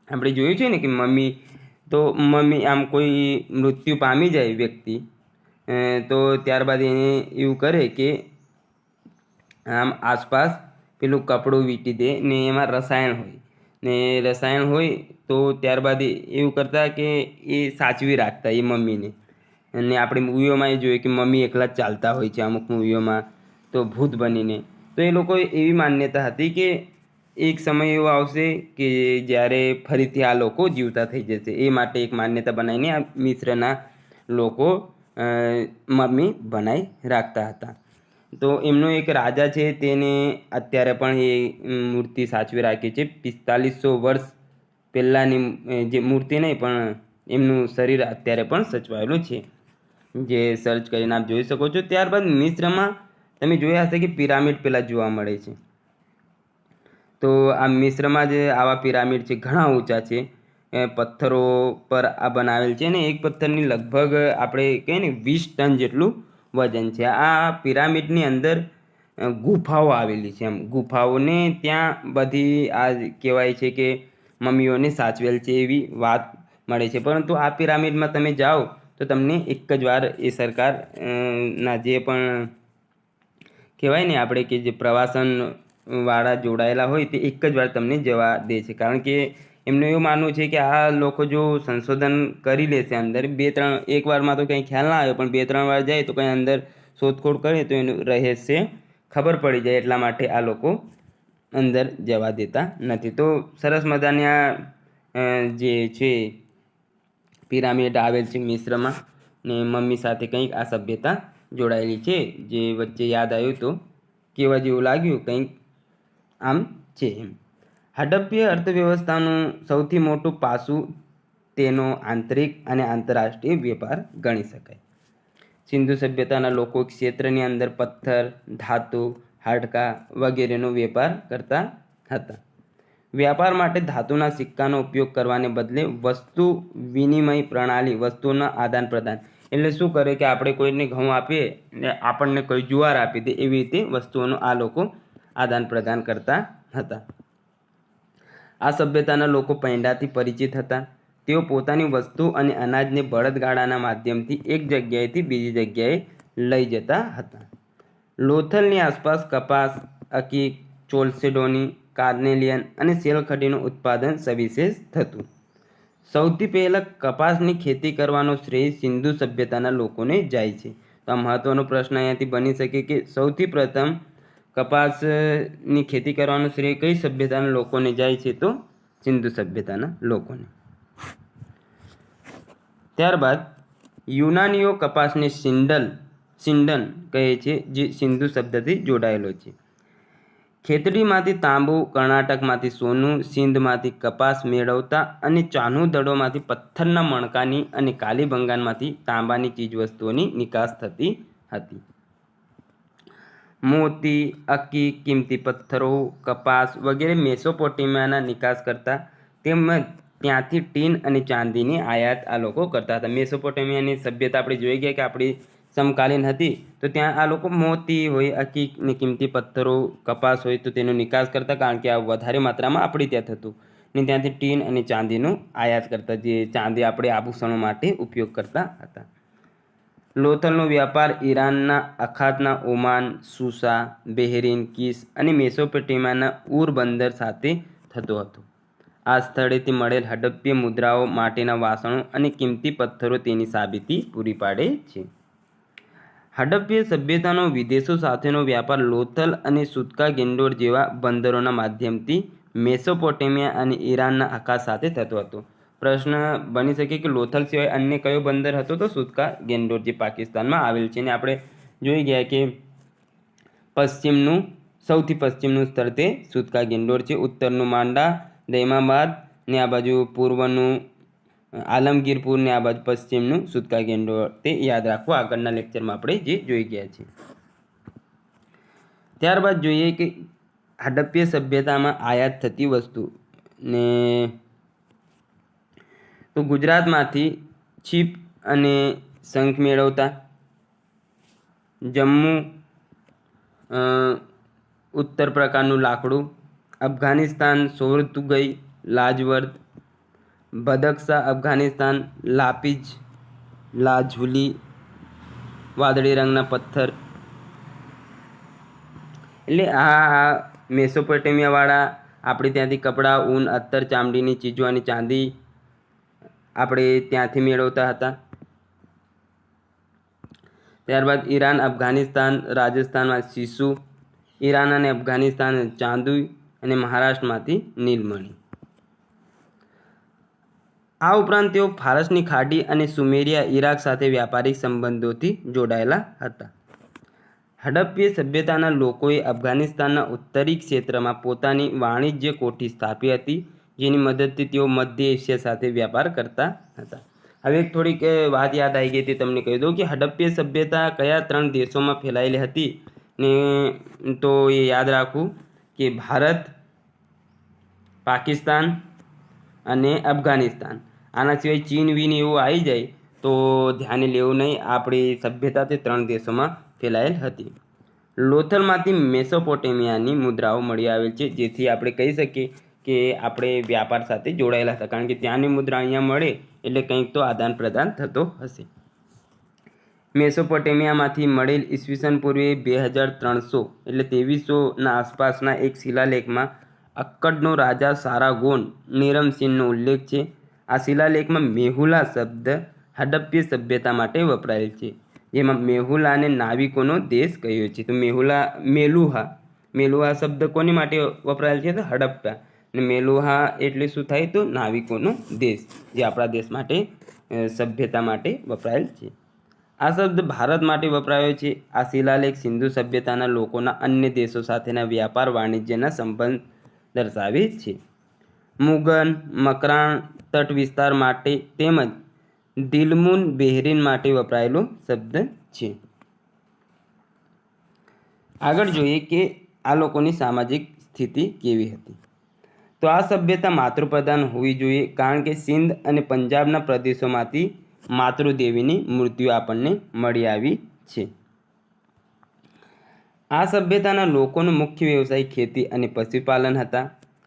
આપણે જોયું છે ને કે મમ્મી આમ કોઈ મૃત્યુ પામી જાય વ્યક્તિ, તો ત્યારબાદ એને એવું કરે કે આમ આસપાસ પેલું કપડું વીંટી દે ને એમાં રસાયણ હોય, ને રસાયણ હોય તો ત્યારબાદ એવું કરતા કે એ સાચવી રાખતા એ મમ્મીને. અને આપણે મૂવીઓમાં એ જોઈએ કે મમ્મી એકલા જ ચાલતા હોય છે અમુક મૂવીઓમાં, તો ભૂત બનીને. તો એ લોકો એવી માન્યતા હતી કે એક સમય એવો આવશે કે જ્યારે ફરીથી આ લોકો જીવતા થઈ જશે. એ માટે એક માન્યતા બનાવીને આ મિશ્રના લોકો મમ્મી બનાવી રાખતા હતા. તો એમનો એક રાજા છે, તેને અત્યારે પણ એ મૂર્તિ સાચવી રાખી છે. 4500 વર્ષ પહેલાંની જે મૂર્તિ નહીં, પણ એમનું શરીર અત્યારે પણ સચવાયેલું છે, જે સર્ચ કરીને આપ જોઈ શકો છો. ત્યારબાદ મિશ્રમાં તમે જોયા હશે કે પિરામિડ પહેલાં જોવા મળે છે. તો આ મિશ્રમાં જે આવા પિરામિડ છે ઘણા ઊંચા છે, પથ્થરો પર આ બનાવેલ છે, અને એક પથ્થરની લગભગ આપણે કહીએ ને 20 ટન જેટલું વજન છે. આ પિરામિડની અંદર ગુફાઓ આવેલી છે. એમ ગુફાઓને ત્યાં બધી આ કહેવાય છે કે મમ્મીઓને સાચવેલ છે એવી વાત મળે છે. પરંતુ આ પિરામિડમાં તમે જાઓ તો તમને એક જ વાર એ સરકાર ના જે પણ કહેવાય ને આપણે કે જે પ્રવાસન વાળા જોડાયેલા હોય તે એક જ વાર તમને જવા દે છે. કારણ કે એમનું એવું માનવું છે કે આ લોકો જો સંશોધન કરી લેશે અંદર, 2-3 વારમાં તો કંઈ ખ્યાલ ના આવે, પણ 2-3 વાર જાય તો કંઈ અંદર શોધખોળ કરે તો એનું રહસ્ય ખબર પડી જાય. એટલા માટે આ લોકો અંદર જવા દેતા નથી. તો સરસ મજાની આ જે છે પિરામિડ આવેલ છે મિશ્રમાં, ને મમ્મી સાથે કંઈક આ સભ્યતા જોડાયેલી છે. જે વચ્ચે યાદ આવ્યું તો કેવા જેવું લાગ્યું, કંઈક આમ છે એમ. હડપ્પીય અર્થવ્યવસ્થાનું સૌથી મોટું પાસું તેનો આંતરિક અને આંતરરાષ્ટ્રીય વેપાર ગણી શકાય. સિંધુ સભ્યતાના લોકો ક્ષેત્રની અંદર પથ્થર, ધાતુ, હાડકાં વગેરેનો વેપાર કરતા હતા. વ્યાપાર માટે ધાતુના સિક્કાનો ઉપયોગ કરવાને બદલે વસ્તુ વિનિમય પ્રણાલી, વસ્તુઓના આદાન પ્રદાન. એટલે શું કરે કે આપણે કોઈને ઘઉં આપીએ ને આપણને કોઈ જુવાર આપી દે, એવી રીતે વસ્તુઓનું આ લોકો આદાન પ્રદાન કરતા હતા. આ સભ્યતાના લોકો પૈંડાથી પરિચિત હતા. તેઓ પોતાની વસ્તુ અને અનાજને બળદગાડાના માધ્યમથી એક જગ્યાએથી બીજી જગ્યાએ લઈ જતા હતા. લોથલની આસપાસ કપાસ, અકીક, ચોલ્સેડોની, કાર્નેલિયન અને શેલખડીનું ઉત્પાદન સવિશેષ થતું. સૌથી પહેલાં કપાસની ખેતી કરવાનો શ્રેય સિંધુ સભ્યતાના લોકોને જાય છે. તો આ મહત્ત્વનો પ્રશ્ન અહીંયાથી બની શકે કે સૌથી પ્રથમ કપાસની ખેતી કરવાનો શ્રેય કઈ સભ્યતાના લોકોને જાય છે? તો સિંધુ સભ્યતાના લોકોને. ત્યારબાદ યુનાનીઓ કપાસને સિંડન કહે છે, જે સિંધુ શબ્દથી જોડાયેલો છે. ખેતડીમાંથી તાંબુ, કર્ણાટકમાંથી સોનું, સિંધમાંથી કપાસ મેળવતા અને ચાનું દડોમાંથી પથ્થરના મણકાની અને કાલીબંગાનમાંથી તાંબાની ચીજવસ્તુઓની નિકાસ થતી હતી. મોતી, અક્કી, કિંમતી પથ્થરો, કપાસ વગેરે મેસોપોટેમિયાના નિકાસ કરતા, તેમજ ત્યાંથી ટીન અને ચાંદીની આયાત આ લોકો કરતા હતા. મેસોપોટેમિયાની સભ્યતા આપણે જોઈ ગયા કે આપણી સમકાલીન હતી, તો ત્યાં આ લોકો મોતી હોય, અકીકની કિંમતી પથ્થરો, કપાસ હોય તો તેનો નિકાસ કરતા, કારણ કે આ વધારે માત્રામાં આપણી ત્યાં થતું. ને ત્યાંથી ટીન અને ચાંદીનું આયાત કરતા, જે ચાંદી આપણે આભૂષણો માટે ઉપયોગ કરતા હતા. લોથલનો વ્યાપાર ઈરાનના અખાતના ઓમાન, સુસા, બહેરીન, કિસ અને મેસોપોટેમિયાના ઉર બંદર સાથે થતો હતો. આ સ્થળેથી મળેલ હડપ્પીય મુદ્રાઓ, માટીના વાસણો અને કિંમતી પથ્થરો તેની સાબિતી પૂરી પાડે છે. હડપ્પીય સભ્યતાનો વિદેશો સાથેનો વ્યાપાર લોથલ અને સુતકા ગેન્ડોર જેવા બંદરોના માધ્યમથી મેસોપોટેમિયા અને ઈરાનના અખાત સાથે થતો હતો. પ્રશ્ન બની શકે કે લોથલ સિવાય અન્ય કયો બંદર હતો? તો સુતકા ગેન્ડોર, જે પાકિસ્તાનમાં આવેલ છે. અને આપણે જોઈ ગયા કે સૌથી પશ્ચિમનું સ્થળ તે સુતકા ગેન્ડોર છે. ઉત્તરનું માંડા, દૈમાબાદ ને આ બાજુ પૂર્વનું આલમગીરપુર ને આ બાજુ પશ્ચિમનું સુતકા ગેન્ડોર. તે યાદ રાખવું, આગળના લેક્ચરમાં આપણે જે જોઈ ગયા છે. ત્યારબાદ જોઈએ કે હડપ્પીય સભ્યતામાં આયાત થતી વસ્તુ ને તો ગુજરાતમાંથી છીપ અને શંખ મેળવતા, જમ્મુ ઉત્તર પ્રકારનું લાકડું, અફઘાનિસ્તાન સોરતુગઈ, લાજવર્દ, બદક્ષા અફઘાનિસ્તાન, લાપીજ લાજુલી, વાદળી રંગના પથ્થર. એટલે આ મેસોપોટેમિયાવાળા આપણે ત્યાંથી કપડાં, ઊન, અત્તર, ચામડીની ચીજો અને ચાંદી આપણે ત્યાંથી મેળવતા હતા. ત્યારબાદ ઈરાન, અફઘાનિસ્તાન, રાજસ્થાનમાં શીશુ, ઈરાન અને અફઘાનિસ્તાન ચાંદી અને મહારાષ્ટ્રમાંથી નીલમણી. આ ઉપરાંત તેઓ ફારસની ખાડી અને સુમેરિયા, ઈરાક સાથે વ્યાપારિક સંબંધોથી જોડાયેલા હતા. હડપ્પીય સભ્યતાના લોકોએ અફઘાનિસ્તાનના ઉત્તરી ક્ષેત્રમાં પોતાની વાણિજ્ય કોઠી સ્થાપી હતી, જેની મદદથી તેઓ મધ્ય એશિયા સાથે વ્યાપાર કરતા હતા. હવે એક થોડીક વાત યાદ આવી ગઈ તે તમને કહી દઉં કે હડપ્પીય સભ્યતા કયા 3 દેશોમાં ફેલાયેલી હતી ને તો એ યાદ રાખવું કે ભારત, પાકિસ્તાન અને અફઘાનિસ્તાન. આના સિવાય ચીન વીન એવું આવી જાય તો ધ્યાને લેવું નહીં. આપણી સભ્યતા તે 3 દેશોમાં ફેલાયેલ હતી. લોથલમાંથી મેસોપોટેમિયાની મુદ્રાઓ મળી આવેલ છે, જેથી આપણે કહી શકીએ કે આપણે વ્યાપાર સાથે જોડાયેલા હતા, કારણ કે ત્યાંની મુદ્રા અહીંયા મળે એટલે કંઈક તો આદાન પ્રદાન થતો હશે. મેસોપોટેમિયામાંથી મળેલ ઈસવીસન પૂર્વે 2300 એટલે 2300ના આસપાસના એક શિલાલેખમાં અક્કડનો રાજા સારાગોન નિરમસિનનો ઉલ્લેખ છે. આ શિલાલેખમાં મેહુલા શબ્દ હડપ્પીય સભ્યતા માટે વપરાયેલ છે, જેમાં મેહુલાને નાવિકોનો દેશ કહ્યો છે. તો મેલુહા શબ્દ કોની માટે વપરાયેલ છે? તો હડપ્પા. અને મેલુહા એટલે શું થાય? તો નાવિકોનો દેશ, જે આપણા દેશ માટે સભ્યતા માટે વપરાયેલ છે. આ શબ્દ ભારત માટે વપરાયો છે. આ શિલાલેખ સિંધુ સભ્યતાના લોકોના અન્ય દેશો સાથેના વ્યાપાર વાણિજ્યના સંબંધ દર્શાવે છે. મુગન, મકરાણ તટ વિસ્તાર માટે તેમજ દિલમુન બહેરીન માટે વપરાયેલો શબ્દ છે. આગળ જોઈએ કે આ લોકોની સામાજિક સ્થિતિ કેવી હતી. તો આ સભ્યતા માતૃપ્રધાન હોવી જોઈએ, કારણ કે સિંધ અને પંજાબના પ્રદેશોમાંથી માતૃદેવીની મૂર્તિઓ આપણને મળી આવી છે. આ સભ્યતાના લોકોનો મુખ્ય વ્યવસાય ખેતી અને પશુપાલન હતા.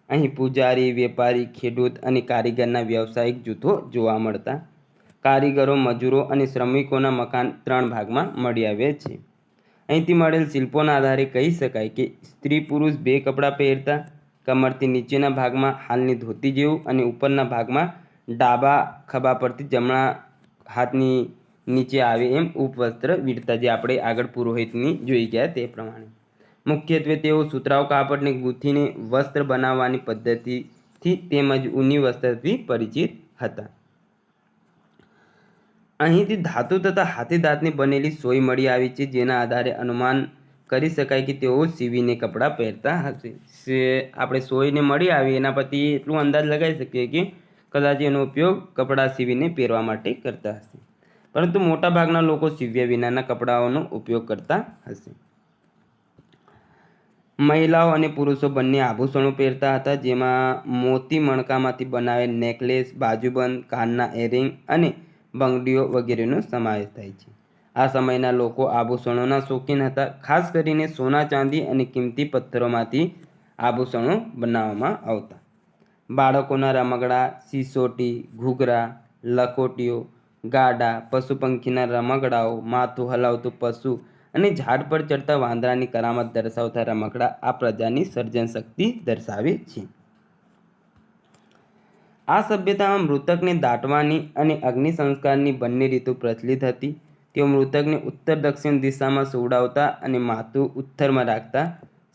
અહીં પૂજારી, વેપારી, ખેડૂત અને કારીગરના વ્યવસાયિક જૂથો જોવા મળતા. કારીગરો, મજૂરો અને શ્રમિકોના મકાન 3 ભાગમાં મળી આવ્યા છે. અહીંથી મળેલ શિલ્પોના આધારે કહી શકાય કે સ્ત્રી પુરુષ 2 કપડાં પહેરતા. કમરથી નીચેના ભાગમાં હાલની ધોતી જેવું અને ઉપરના ભાગમાં ડાબા ખભા પરથી જમણા હાથની નીચે આવે એમ ઉપવસ્ત્ર વીરતા, જે આપણે આગળ પુરોહિતની જોઈ ગયા તે પ્રમાણે. મુખ્યત્વે તેઓ સુતરાઉ કાપડને ગૂંથીને વસ્ત્ર બનાવવાની પદ્ધતિથી તેમજ ઊની વસ્ત્રથી પરિચિત હતા. અહીંથી ધાતુ તથા હાથી દાંતની બનેલી સોય મળી આવી છે, જેના આધારે અનુમાન કરી શકાય કે તેઓ સીવીને કપડાં પહેરતા હશે. આપણે સોયને મળી આવી એના પરથી એટલું અંદાજ લગાવી શકીએ કે કદાચ એનો ઉપયોગ કપડાં સીવીને પહેરવા માટે કરતા હશે, પરંતુ મોટાભાગના લોકો સીવ્યા વિનાના કપડાઓનો ઉપયોગ કરતા હશે. મહિલાઓ અને પુરુષો બંને આભૂષણો પહેરતા હતા, જેમાં મોતી મણકામાંથી બનાવેલ નેકલેસ, બાજુબંધ, કાનના એરિંગ અને બંગડીઓ વગેરેનો સમાવેશ થાય છે. આ સમયના લોકો આભૂષણોના શોખીન હતા. ખાસ કરીને સોના, ચાંદી અને કિંમતી પથ્થરોમાંથી આભૂષણો બનાવવામાં આવતા. બાળકોના રમકડા, સિસોટી, ઘૂઘરા, લખોટીઓ, ગાડા, પશુ પંખીના રમકડાઓ, માથું હલાવતું પશુ અને ઝાડ પર ચડતા વાંદરાની કરામત દર્શાવતા રમકડા આ પ્રજાની સર્જન શક્તિ દર્શાવે છે. આ સભ્યતામાં મૃતકને દાટવાની અને અગ્નિ સંસ્કારની બંને રીતો પ્રચલિત હતી. તેઓ મૃતકને ઉત્તર દક્ષિણ દિશામાં સુવડાવતા અને માથું ઉત્તરમાં રાખતા.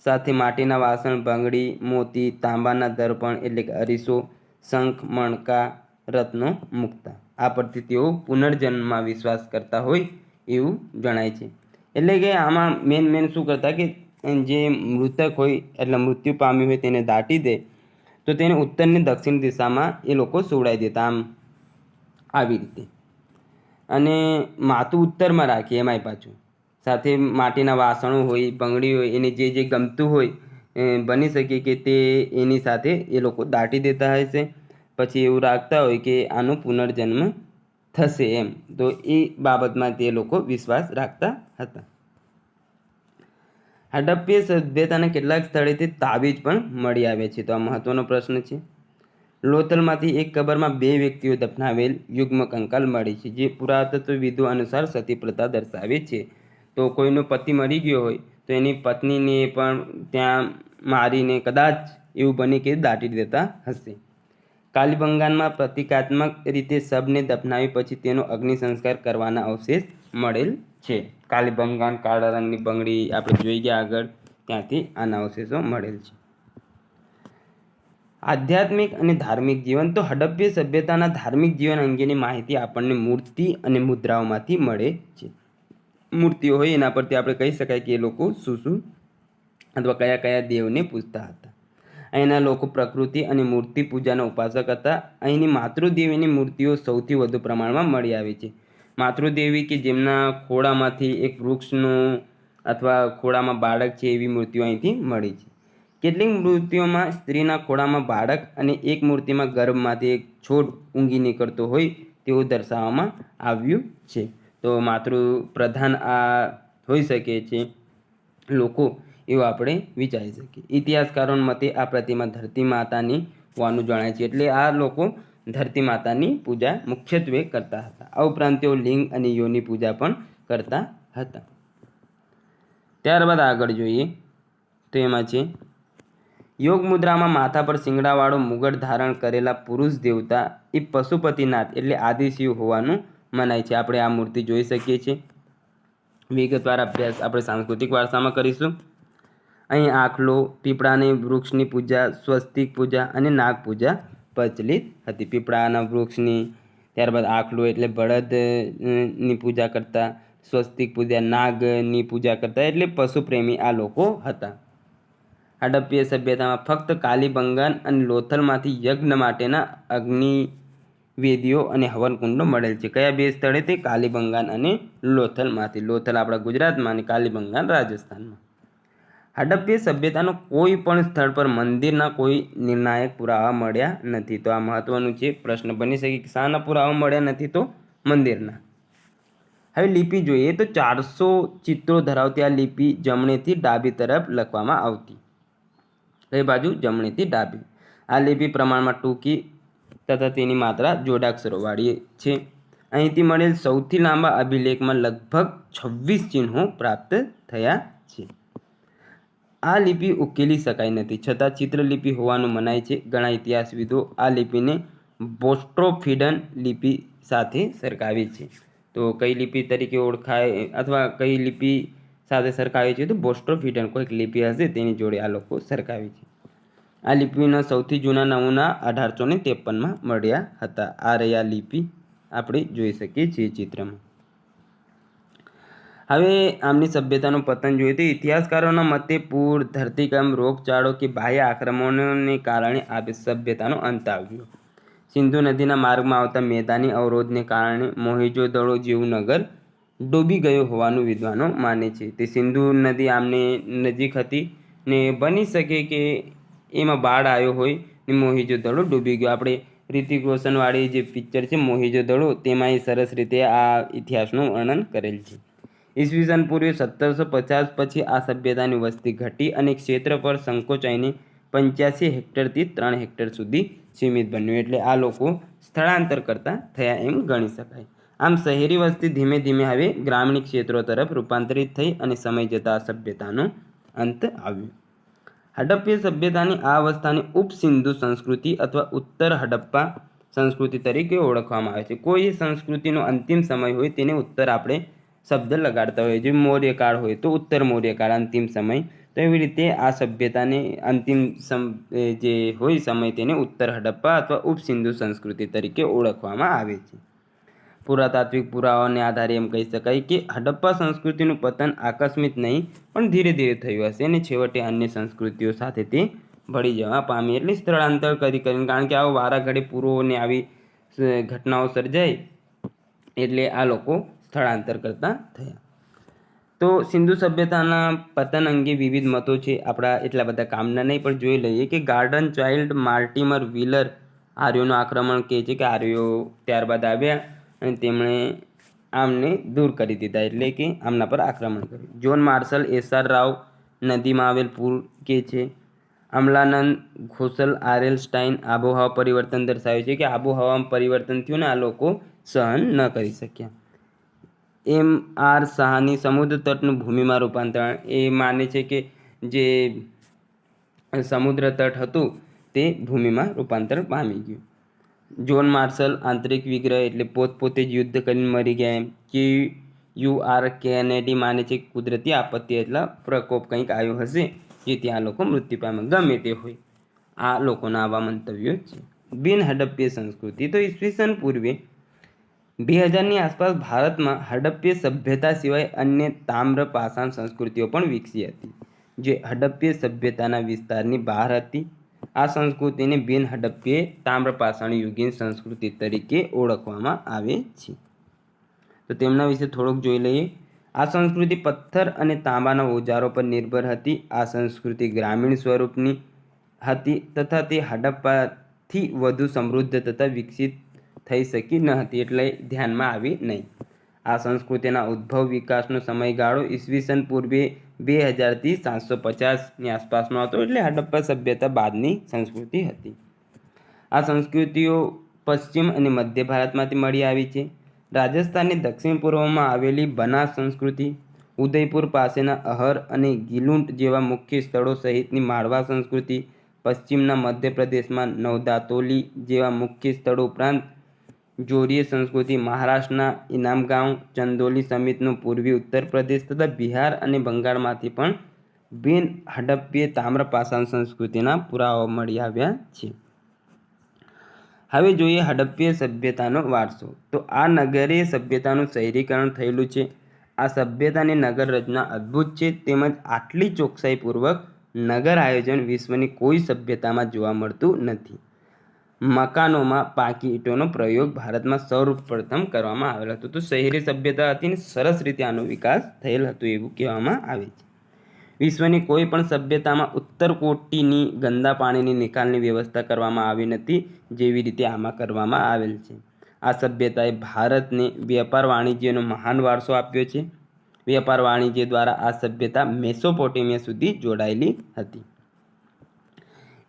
સાથે માટીના વાસણ, બંગડી, મોતી, તાંબાના દર્પણ એટલે કે અરીસો, શંખ, મણકા, રત્નો મૂકતા. આ પરથી તેઓ પુનર્જન્મમાં વિશ્વાસ કરતા હોય એવું જણાય છે. એટલે કે આમાં મેન શું કરતા કે જે મૃતક હોય એટલે મૃત્યુ પામ્યું હોય તેને દાટી દે તો તેને ઉત્તરની દક્ષિણ દિશામાં એ લોકો સુવડાવી દેતા, આમ આવી રીતે. અને માથું ઉત્તરમાં રાખીએ એમાંય પાછું. સાથે માટીના વાસણો હોય, બંગડી હોય, એને જે ગમતું હોય બની શકે કે તે એની સાથે એ લોકો દાટી દેતા હશે. પછી એવું રાખતા હોય કે આનું પુનર્જન્મ થશે એમ, તો એ બાબતમાં તે લોકો વિશ્વાસ રાખતા હતા. હડપ્પીય સભ્યતાના કેટલાક સ્થળેથી તાબીજ પણ મળી આવે છે. તો આ મહત્વનો પ્રશ્ન છે. લોથલમાંથી એક કબરમાં 2 વ્યક્તિઓ દફનાવેલ યુગ્મ કંકાલ મળી છે, જે પુરાતત્વવિદો અનુસાર સતી પ્રથા દર્શાવે છે. તો કોઈનો પતિ મરી ગયો હોય તો એની પત્નીને પણ ત્યાં મારીને કદાચ એવું બને કે દાટી દેતા હશે. કાલીબંગાનમાં પ્રતિકાત્મક રીતે શબને દફનાવી પછી તેનો અગ્નિ સંસ્કાર કરવાના અવશેષ મળેલ છે. કાલીબંગાન કાળા રંગની બંગડી આપણે જોઈ ગયા આગળ, ત્યાંથી આના અવશેષો મળેલ છે. આધ્યાત્મિક અને ધાર્મિક જીવન. તો હડપ્પીય સભ્યતાના ધાર્મિક જીવન અંગેની માહિતી આપણને મૂર્તિ અને મુદ્રાઓમાંથી મળે છે. મૂર્તિઓ હોય એના પરથી આપણે કહી શકાય કે એ લોકો શું અથવા કયા કયા દેવને પૂજતા હતા. અહીંના લોકો પ્રકૃતિ અને મૂર્તિ પૂજાના ઉપાસક હતા. અહીંની માતૃદેવીની મૂર્તિઓ સૌથી વધુ પ્રમાણમાં મળી આવે છે. માતૃદેવી કે જેમના ખોળામાંથી એક વૃક્ષનું અથવા ખોળામાં બાળક છે એવી મૂર્તિઓ અહીંથી મળી છે. કેટલીક મૂર્તિઓમાં સ્ત્રીના ખોળામાં બાળક અને એક મૂર્તિમાં ગર્ભમાંથી એક છોડ ઊંઘી નીકળતો હોય તેવું દર્શાવવામાં આવ્યું છે. તો માતૃ પ્રધાન આ હોઈ શકે છે લોકો, એવું આપણે વિચારી શકીએ. ઇતિહાસકારોના મતે આ પ્રતિમા ધરતી માતાની હોવાનું જણાય છે. એટલે આ લોકો ધરતી માતાની પૂજા મુખ્યત્વે કરતા હતા. આ ઉપરાંત તેઓ લિંગ અને યોની પૂજા પણ કરતા હતા. ત્યારબાદ આગળ જોઈએ તો એમાં છે યોગ મુદ્રામાં માથા પર શિંગડાવાળો મુગટ ધારણ કરેલા પુરુષ દેવતા એ પશુપતિનાથ એટલે આદિશિવ હોવાનું મનાય છે. આપણે આ મૂર્તિ જોઈ શકીએ છીએ. વિગતવાર અભ્યાસ આપણે સાંસ્કૃતિક વારસામાં કરીશું. અહીં આખલો, પીપળાની વૃક્ષની પૂજા, સ્વસ્તિક પૂજા અને નાગ પૂજા પ્રચલિત હતી. પીપળાના વૃક્ષની, ત્યારબાદ આખલો એટલે બળદની પૂજા કરતા, સ્વસ્તિક પૂજા નાગની પૂજા કરતા, એટલે પશુપ્રેમી આ લોકો હતા. હડપ્પીય સભ્યતામાં ફક્ત કાલીબંગાન અને લોથલમાંથી યજ્ઞ માટેના અગ્નિવેદીઓ અને હવનકુંડો મળેલ છે. કયા બે સ્થળે? તે કાલીબંગાન અને લોથલમાંથી. લોથલ આપણા ગુજરાતમાં અને કાલીબંગાન રાજસ્થાનમાં. હડપ્પીય સભ્યતાનો કોઈ પણ સ્થળ પર મંદિરના કોઈ નિર્ણાયક પુરાવા મળ્યા નથી. તો આ મહત્વનું છે, પ્રશ્ન બની શકે કે શાના પુરાવા મળ્યા નથી? તો મંદિરના. હવે લિપિ જોઈએ તો 400 ચિત્રો ધરાવતી આ લિપિ જમણેથી ડાબી તરફ લખવામાં આવતી. કઈ બાજુ? જમણેથી ડાબી. આ લિપિ પ્રમાણમાં ટૂંકી તથા તેની માત્રા જોડાક્ષરોવાળી છે. અહીંથી મળેલ સૌથી લાંબા અભિલેખમાં લગભગ 26 ચિહ્નો પ્રાપ્ત થયા છે. આ લિપિ ઉકેલી શકાય નથી, છતાં ચિત્રલિપિ હોવાનું મનાય છે. ઘણા ઇતિહાસવિદો આ લિપિને બોસ્ટ્રોફિડન લિપિ સાથે સરખાવે છે. તો કઈ લિપિ તરીકે ઓળખાય અથવા કઈ લિપિ સાથે સરખાવે છે? તો બોસ્ટ્રોફિડન કોઈક લિપિ હશે તેની જોડે આ લોકો સરખાવે છે. આ લિપિના સૌથી જૂના નમૂના 1853માં મળ્યા હતા. આ રહી આ લિપિ, આપણે જોઈ શકીએ છીએ ચિત્રમાં. હવે આમની સભ્યતાનું પતન જોઈએ તો ઇતિહાસકારોના મતે પૂર, ધરતીકંપ, રોગચાળો કે બાહ્ય આક્રમણોને કારણે આ સભ્યતાનો અંત આવ્યો. સિંધુ નદીના માર્ગમાં આવતા મેદાની અવરોધને કારણે મોહેંજો-દડો જેવું નગર ડૂબી ગયું હોવાનું વિદ્વાનો માને છે. તે સિંધુ નદી આમને નજીક હતી ને બની શકે કે એમાં બાઢ આવ્યો હોય ને મોહેંજો-દડો ડૂબી ગયો. આપણે રિતિક રોશનવાળી જે પિક્ચર છે મોહેંજો-દડો, તેમાં એ સરસ રીતે આ ઇતિહાસનું વર્ણન કરેલ છે. ઈસવીસન પૂર્વે 1750 પછી આ સભ્યતાની વસ્તી ઘટી અને ક્ષેત્રફળ સંકોચાઈને 85 હેક્ટરથી 3 હેક્ટર સુધી સીમિત બન્યું. એટલે આ લોકો સ્થળાંતર કરતા થયા એમ ગણી શકાય. આમ શહેરી વસ્તી ધીમે ધીમે હવે ગ્રામીણ ક્ષેત્રો તરફ રૂપાંતરિત થઈ અને સમય જતાં આ સભ્યતાનો અંત આવ્યો. હડપ્પીય સભ્યતાની આ અવસ્થાને ઉપસિંધુ સંસ્કૃતિ અથવા ઉત્તર હડપ્પા સંસ્કૃતિ તરીકે ઓળખવામાં આવે છે. કોઈ સંસ્કૃતિનો અંતિમ સમય હોય તેને ઉત્તર આપણે શબ્દ લગાડતા હોય. જે મૌર્યકાળ હોય તો ઉત્તર મૌર્યકાળ અંતિમ સમય. તો એવી રીતે આ સભ્યતાને અંતિમ જે હોય સમય તેને ઉત્તર હડપ્પા અથવા ઉપસિંધુ સંસ્કૃતિ તરીકે ઓળખવામાં આવે છે. પુરાતાત્વિક પુરાવાઓને આધારે એમ કહી શકાય કે હડપ્પા સંસ્કૃતિનું પતન આકસ્મિક નહીં પણ ધીરે ધીરે થયું હશે અને છેવટે અન્ય સંસ્કૃતિઓ સાથે તે ભળી જવા પામી. એટલે સ્થળાંતર કરીને, કારણ કે આવો વારાઘડી પૂરો ને આવી ઘટનાઓ સર્જાય એટલે આ લોકો સ્થળાંતર કરતા થયા. તો સિંધુ સભ્યતાના પતન અંગે વિવિધ મતો છે. આપણા એટલા બધા કામના નહીં, પણ જોઈ લઈએ કે ગાર્ડન ચાઇલ્ડ માર્ટિમર વ્હીલર આર્યોનું આક્રમણ કહે છે કે આર્યો ત્યારબાદ આવ્યા અને તેમણે આમને દૂર કરી દીધા, એટલે કે આમના પર આક્રમણ કર્યું. John marshal એસ.આર. રાવ નદીમાં આવેલ પૂર કે છે. અમલાનંદ ઘોષલ આર.એલ. સ્ટાઇન આબોહવા પરિવર્તન દર્શાવે છે કે આબોહવામાં પરિવર્તન થયું ને આ લોકો સહન ન કરી શક્યા. એમ.આર. શાહની સમુદ્ર તટનું ભૂમિમાં રૂપાંતરણ, એ માને છે કે જે સમુદ્ર તટ હતું તે ભૂમિમાં રૂપાંતર પામી ગયું. જોન માર્શલ આંતરિક વિગ્રહ એટલે પોતપોતે જ યુદ્ધ કરીને મરી ગયા એમ. QUR કેનેડી માને છે કે કુદરતી આપત્તિ એટલે પ્રકોપ કંઈક આવ્યો હશે જે ત્યાં લોકો મૃત્યુ પામે. ગમે તે હોય, આ લોકોના આવા મંતવ્યો છે. બિન હડપ્પીય સંસ્કૃતિ. તો ઈસવીસન પૂર્વે 2000ની આસપાસ ભારતમાં હડપ્પીય સભ્યતા સિવાય અન્ય તામ્ર પાષાણ સંસ્કૃતિઓ પણ વિકસી હતી જે હડપ્પીય સભ્યતાના વિસ્તારની બહાર હતી. આ સંસ્કૃતિને બિન હડપ્પીય તામ્ર પાષાણ યુગીન સંસ્કૃતિ તરીકે ઓળખવામાં આવે છે. તો તેમના વિશે થોડુંક જોઈ લઈએ. આ સંસ્કૃતિ પથ્થર અને તાંબાના ઓજારો પર નિર્ભર હતી. આ સંસ્કૃતિ ગ્રામીણ સ્વરૂપની હતી તથા તે હડપ્પાથી વધુ સમૃદ્ધ તથા વિકસિત થઈ શકી ન હતી, એટલે ધ્યાનમાં આવી નહીં. આ સંસ્કૃતિના ઉદ્ભવ વિકાસનો સમયગાળો ઈસવીસન પૂર્વે 2000થી 750ની આસપાસનો હતો, એટલે હડપ્પા સભ્યતા બાદની સંસ્કૃતિ હતી. આ સંસ્કૃતિઓ પશ્ચિમ અને મધ્ય ભારતમાંથી મળી આવી છે. રાજસ્થાનની દક્ષિણ પૂર્વમાં આવેલી બનાસ સંસ્કૃતિ, ઉદયપુર પાસેના અહર અને ગિલુંટ જેવા મુખ્ય સ્થળો સહિતની માળવા સંસ્કૃતિ, પશ્ચિમના મધ્યપ્રદેશમાં નવદાતોલી જેવા મુખ્ય સ્થળો ઉપરાંત જોરીય સંસ્કૃતિ, મહારાષ્ટ્રના ઇનામગાંવ, ચંદોલી સમિતનો પૂર્વી ઉત્તર પ્રદેશ તથા બિહાર અને બંગાળમાંથી પણ બિન હડપ્પીય તામ્ર પાષાણ સંસ્કૃતિના પુરાવાઓ મળી આવ્યા છે. હવે જોઈએ હડપ્પીય સભ્યતાનો વારસો. તો આ નગરીય સભ્યતાનું શહેરીકરણ થયેલું છે. આ સભ્યતાની નગર રચના અદ્ભુત છે તેમજ આટલી ચોકસાઈપૂર્વક નગર આયોજન વિશ્વની કોઈ સભ્યતામાં જોવા મળતું નથી. મકાનોમાં પાકી ઈંટોનો પ્રયોગ ભારતમાં સૌપ્રથમ કરવામાં આવેલો હતો. તો શહેરી સભ્યતા હતી ને સરસ રીતે આનો વિકાસ થયેલ હતો એવું કહેવામાં આવે છે. વિશ્વની કોઈ પણ સભ્યતામાં ઉત્તર કોટીની ગંદા પાણીની નિકાલની વ્યવસ્થા કરવામાં આવી નથી જેવી રીતે આમાં કરવામાં આવેલ છે. આ સભ્યતાએ ભારતને વેપાર વાણિજ્યનો મહાન વારસો આપ્યો છે. વેપાર વાણિજ્ય દ્વારા આ સભ્યતા મેસોપોટેમિયા સુધી જોડાયેલી હતી.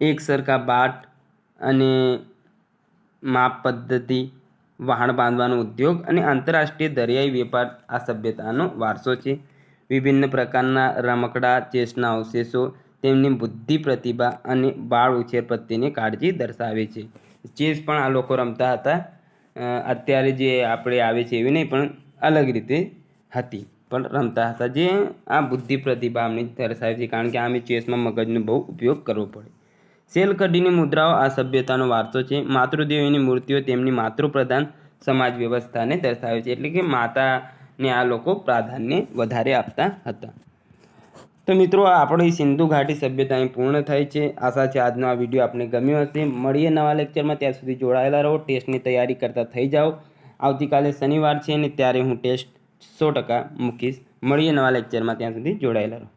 એક સરખા બાટ અને માપ પદ્ધતિ, વહાણ બાંધવાનો ઉદ્યોગ અને આંતરરાષ્ટ્રીય દરિયાઈ વેપાર આ સભ્યતાનો વારસો છે. વિભિન્ન પ્રકારના રમકડા, ચેસના અવશેષો તેમની બુદ્ધિ, પ્રતિભા અને બાળ ઉછેર પ્રત્યેની કાળજી દર્શાવે છે. ચેસ પણ આ લોકો રમતા હતા. અત્યારે જે આપણે આવે છે એવી નહીં, પણ અલગ રીતે હતી, પણ રમતા હતા, જે આ બુદ્ધિ પ્રતિભા અમને દર્શાવે છે, કારણ કે આમે ચેસમાં મગજનો બહુ ઉપયોગ કરવો પડે. શેલકડીની મુદ્રાઓ આ સભ્યતાનો વારસો છે. માતૃદેવીની મૂર્તિઓ તેમની માતૃપ્રધાન સમાજ વ્યવસ્થાને દર્શાવે છે, એટલે કે માતાને આ લોકો પ્રાધાન્ય વધારે આપતા હતા. તો મિત્રો, આપણી સિંધુ ઘાટી સભ્યતા અહીં પૂર્ણ થાય છે. આશા છે આજનો આ વિડીયો આપને ગમ્યો હશે. મળીએ નવા લેક્ચરમાં, ત્યાં સુધી જોડાયેલા રહો. ટેસ્ટની તૈયારી કરતા થઈ જાઓ. આવતીકાલે શનિવાર છે ને ત્યારે હું ટેસ્ટ 100% મૂકીશ. મળીએ નવા લેક્ચરમાં, ત્યાં સુધી જોડાયેલા રહો.